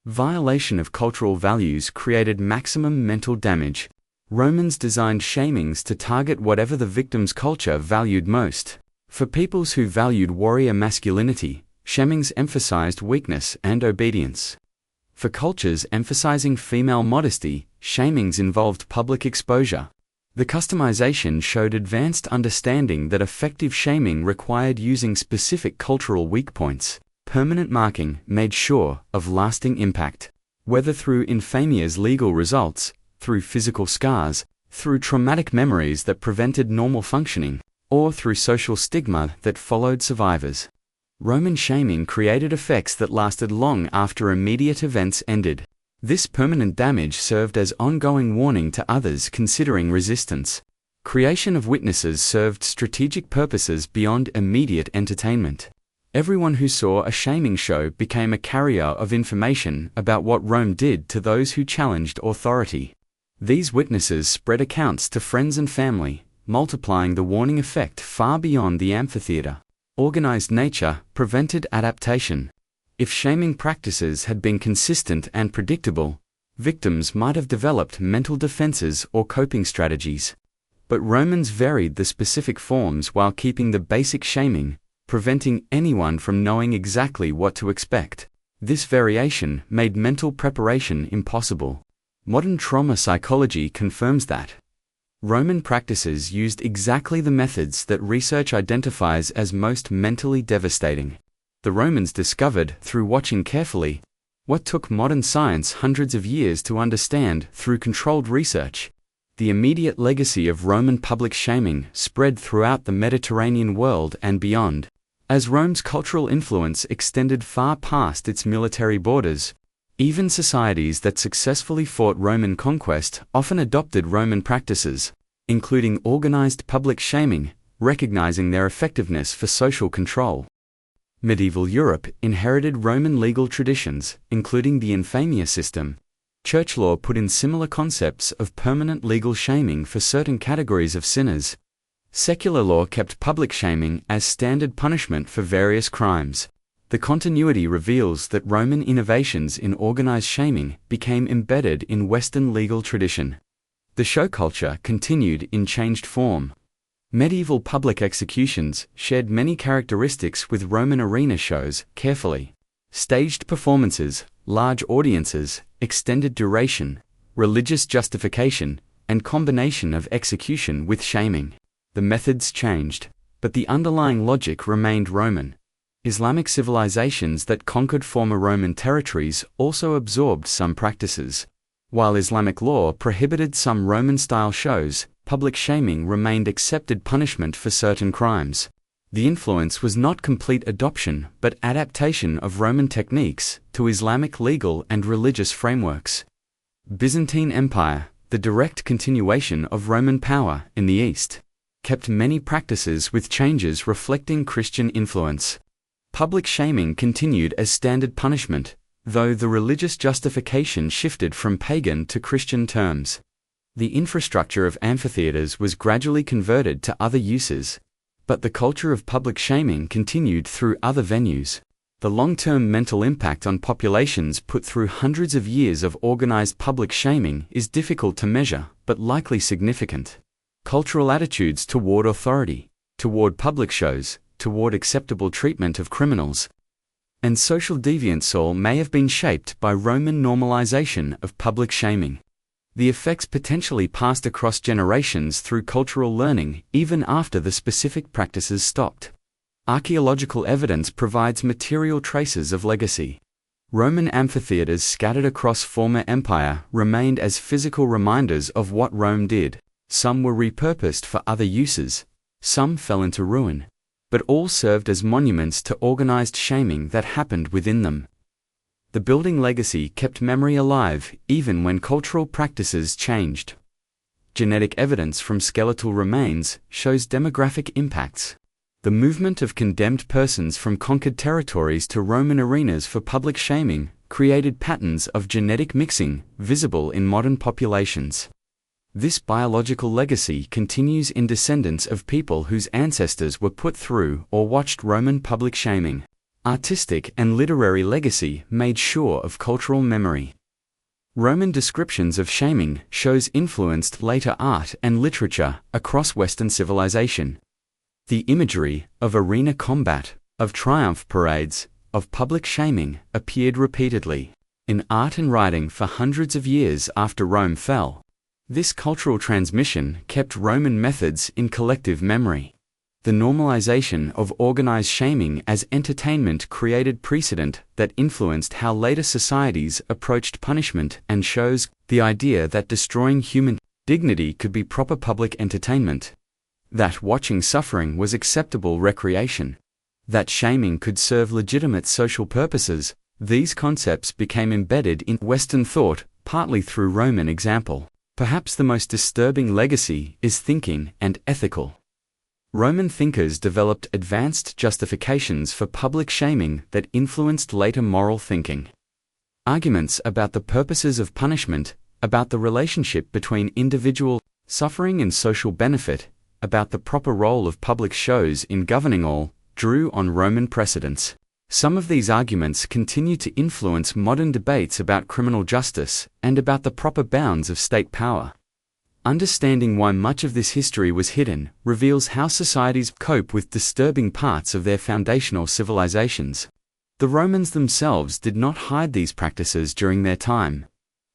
Violation of cultural values created maximum mental damage. Romans designed shamings to target whatever the victim's culture valued most. For peoples who valued warrior masculinity, shamings emphasized weakness and obedience. For cultures emphasizing female modesty, shamings involved public exposure. The customization showed advanced understanding that effective shaming required using specific cultural weak points. Permanent marking made sure of lasting impact. Whether through infamia's legal results, through physical scars, through traumatic memories that prevented normal functioning, or through social stigma that followed survivors. Roman shaming created effects that lasted long after immediate events ended. This permanent damage served as ongoing warning to others considering resistance. Creation of witnesses served strategic purposes beyond immediate entertainment. Everyone who saw a shaming show became a carrier of information about what Rome did to those who challenged authority. These witnesses spread accounts to friends and family, multiplying the warning effect far beyond the amphitheater. Organized nature prevented adaptation. If shaming practices had been consistent and predictable, victims might have developed mental defenses or coping strategies. But Romans varied the specific forms while keeping the basic shaming, preventing anyone from knowing exactly what to expect. This variation made mental preparation impossible. Modern trauma psychology confirms that. Roman practices used exactly the methods that research identifies as most mentally devastating. The Romans discovered, through watching carefully, what took modern science hundreds of years to understand through controlled research. The immediate legacy of Roman public shaming spread throughout the Mediterranean world and beyond. As Rome's cultural influence extended far past its military borders, even societies that successfully fought Roman conquest often adopted Roman practices, including organized public shaming, recognizing their effectiveness for social control. Medieval Europe inherited Roman legal traditions, including the infamia system. Church law put in similar concepts of permanent legal shaming for certain categories of sinners. Secular law kept public shaming as standard punishment for various crimes. The continuity reveals that Roman innovations in organized shaming became embedded in Western legal tradition. The show culture continued in changed form. Medieval public executions shared many characteristics with Roman arena shows: carefully staged performances, large audiences, extended duration, religious justification, and combination of execution with shaming. The methods changed, but the underlying logic remained Roman. Islamic civilizations that conquered former Roman territories also absorbed some practices. While Islamic law prohibited some Roman-style shows, public shaming remained accepted punishment for certain crimes. The influence was not complete adoption but adaptation of Roman techniques to Islamic legal and religious frameworks. Byzantine Empire, the direct continuation of Roman power in the East, kept many practices with changes reflecting Christian influence. Public shaming continued as standard punishment, though the religious justification shifted from pagan to Christian terms. The infrastructure of amphitheaters was gradually converted to other uses, but the culture of public shaming continued through other venues. The long-term mental impact on populations put through hundreds of years of organized public shaming is difficult to measure, but likely significant. Cultural attitudes toward authority, toward public shows, toward acceptable treatment of criminals, and social deviance all may have been shaped by Roman normalization of public shaming. The effects potentially passed across generations through cultural learning even after the specific practices stopped. Archaeological evidence provides material traces of legacy. Roman amphitheaters scattered across former empire remained as physical reminders of what Rome did. Some were repurposed for other uses, some fell into ruin, but all served as monuments to organized shaming that happened within them. The building legacy kept memory alive even when cultural practices changed. Genetic evidence from skeletal remains shows demographic impacts. The movement of condemned persons from conquered territories to Roman arenas for public shaming created patterns of genetic mixing visible in modern populations. This biological legacy continues in descendants of people whose ancestors were put through or watched Roman public shaming. Artistic and literary legacy made sure of cultural memory. Roman descriptions of shaming shows influenced later art and literature across Western civilization. The imagery of arena combat, of triumph parades, of public shaming appeared repeatedly in art and writing for hundreds of years after Rome fell. This cultural transmission kept Roman methods in collective memory. The normalization of organized shaming as entertainment created precedent that influenced how later societies approached punishment and shows the idea that destroying human dignity could be proper public entertainment, that watching suffering was acceptable recreation, that shaming could serve legitimate social purposes. These concepts became embedded in Western thought, partly through Roman example. Perhaps the most disturbing legacy is thinking and ethical. Roman thinkers developed advanced justifications for public shaming that influenced later moral thinking. Arguments about the purposes of punishment, about the relationship between individual suffering and social benefit, about the proper role of public shows in governing all, drew on Roman precedents. Some of these arguments continue to influence modern debates about criminal justice and about the proper bounds of state power. Understanding why much of this history was hidden reveals how societies cope with disturbing parts of their foundational civilizations. The Romans themselves did not hide these practices during their time.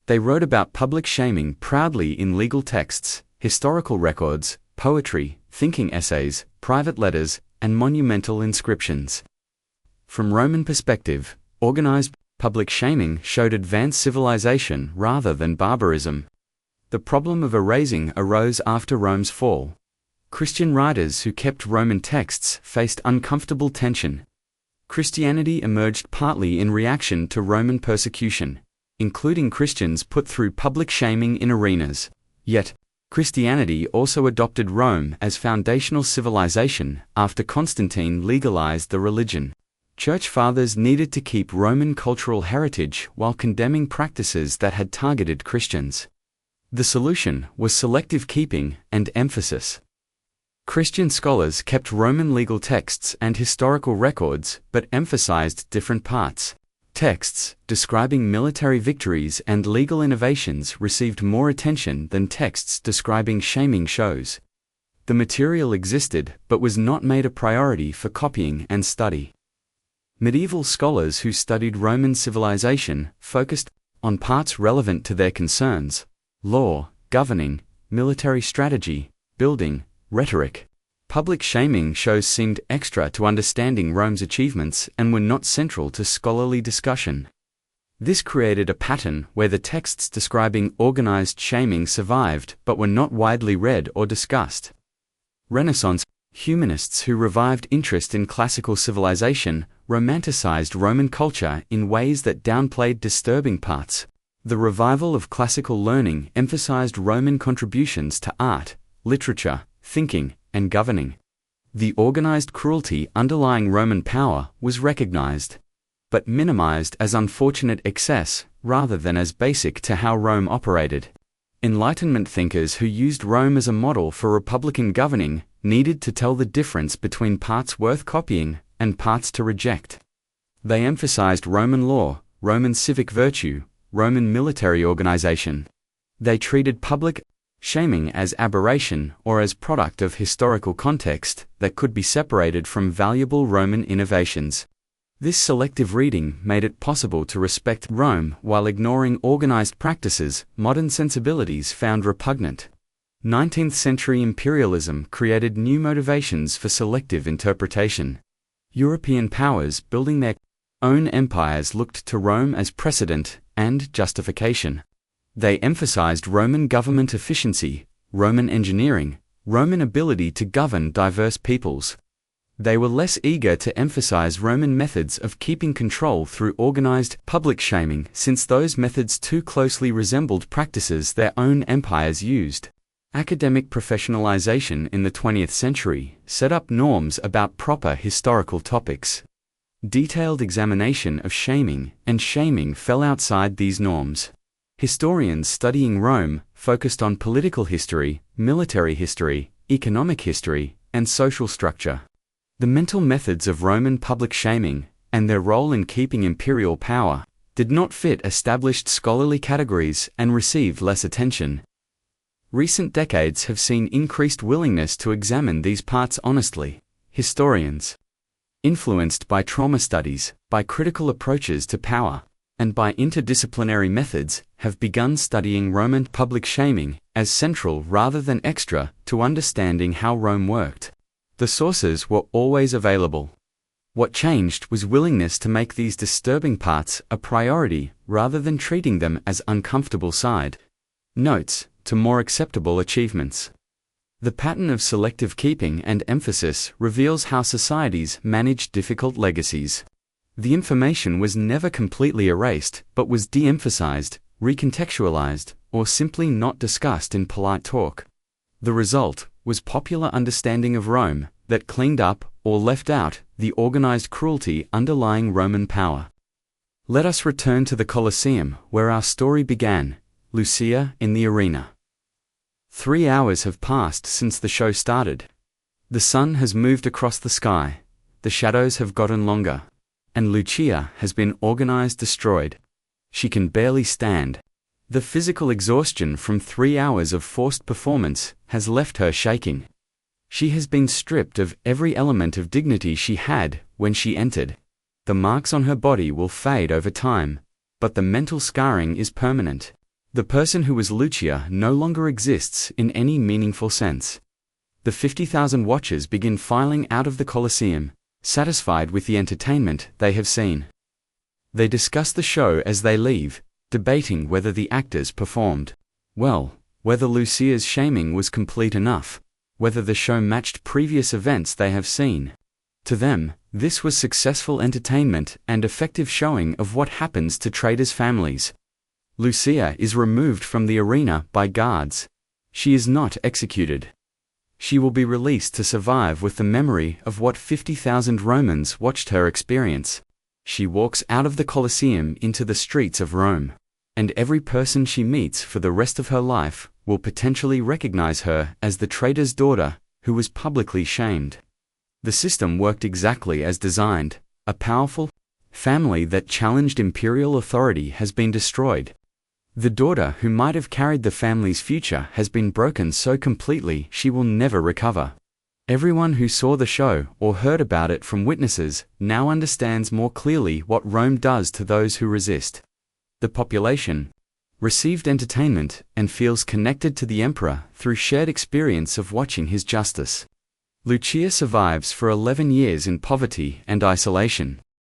They wrote about public shaming proudly in legal texts, historical records, poetry, thinking essays, private letters, and monumental inscriptions. From Roman perspective, organized public shaming showed advanced civilization rather than barbarism. The problem of erasing arose after Rome's fall. Christian writers who kept Roman texts faced uncomfortable tension. Christianity emerged partly in reaction to Roman persecution, including Christians put through public shaming in arenas. Yet, Christianity also adopted Rome as foundational civilization after Constantine legalized the religion. Church fathers needed to keep Roman cultural heritage while condemning practices that had targeted Christians. The solution was selective keeping and emphasis. Christian scholars kept Roman legal texts and historical records but emphasized different parts. Texts describing military victories and legal innovations received more attention than texts describing shaming shows. The material existed but was not made a priority for copying and study. Medieval scholars who studied Roman civilization focused on parts relevant to their concerns: law, governing, military strategy, building, rhetoric. Public shaming shows seemed extra to understanding Rome's achievements and were not central to scholarly discussion. This created a pattern where the texts describing organized shaming survived but were not widely read or discussed. Renaissance humanists who revived interest in classical civilization romanticized Roman culture in ways that downplayed disturbing parts. The revival of classical learning emphasized Roman contributions to art, literature, thinking, and governing. The organized cruelty underlying Roman power was recognized, but minimized as unfortunate excess rather than as basic to how Rome operated. Enlightenment thinkers who used Rome as a model for republican governing needed to tell the difference between parts worth copying and parts to reject. They emphasized Roman law, Roman civic virtue, Roman military organization. They treated public shaming as aberration or as product of historical context that could be separated from valuable Roman innovations. This selective reading made it possible to respect Rome while ignoring organized practices modern sensibilities found repugnant. 19th-century imperialism created new motivations for selective interpretation. European powers building their own empires looked to Rome as precedent and justification. They emphasized Roman government efficiency, Roman engineering, Roman ability to govern diverse peoples. They were less eager to emphasize Roman methods of keeping control through organized public shaming, since those methods too closely resembled practices their own empires used. Academic professionalization in the 20th century set up norms about proper historical topics. Detailed examination of shaming and shaming fell outside these norms. Historians studying Rome focused on political history, military history, economic history, and social structure. The mental methods of Roman public shaming, and their role in keeping imperial power, did not fit established scholarly categories and received less attention. Recent decades have seen increased willingness to examine these parts honestly. Historians, influenced by trauma studies, by critical approaches to power, and by interdisciplinary methods, have begun studying Roman public shaming as central rather than extra to understanding how Rome worked. The sources were always available. What changed was willingness to make these disturbing parts a priority rather than treating them as uncomfortable side notes to more acceptable achievements. The pattern of selective keeping and emphasis reveals how societies manage difficult legacies. The information was never completely erased, but was de-emphasized, recontextualized, or simply not discussed in polite talk. The result was popular understanding of Rome that cleaned up or left out the organized cruelty underlying Roman power. Let us return to the Colosseum, where our story began, Lucia in the arena. 3 hours have passed since the show started. The sun has moved across the sky, the shadows have gotten longer, and Lucia has been organized destroyed. She can barely stand. The physical exhaustion from 3 hours of forced performance has left her shaking. She has been stripped of every element of dignity she had when she entered. The marks on her body will fade over time, but the mental scarring is permanent. The person who was Lucia no longer exists in any meaningful sense. The 50,000 watchers begin filing out of the Colosseum, satisfied with the entertainment they have seen. They discuss the show as they leave, debating whether the actors performed well whether Lucia's shaming was complete enough, whether the show matched previous events they have seen. To them, this was successful entertainment and effective showing of what happens to traitors' families. Lucia is removed from the arena by guards. She is not executed. She will be released to survive with the memory of what 50,000 Romans watched her experience. She walks out of the Colosseum into the streets of Rome, and every person she meets for the rest of her life will potentially recognize her as the traitor's daughter who was publicly shamed. The system worked exactly as designed. A powerful family that challenged imperial authority has been destroyed. The daughter who might have carried the family's future has been broken so completely she will never recover. Everyone who saw the show or heard about it from witnesses now understands more clearly what Rome does to those who resist. The population received entertainment and feels connected to the emperor through shared experience of watching his justice. Lucia survives for 11 years in poverty and isolation.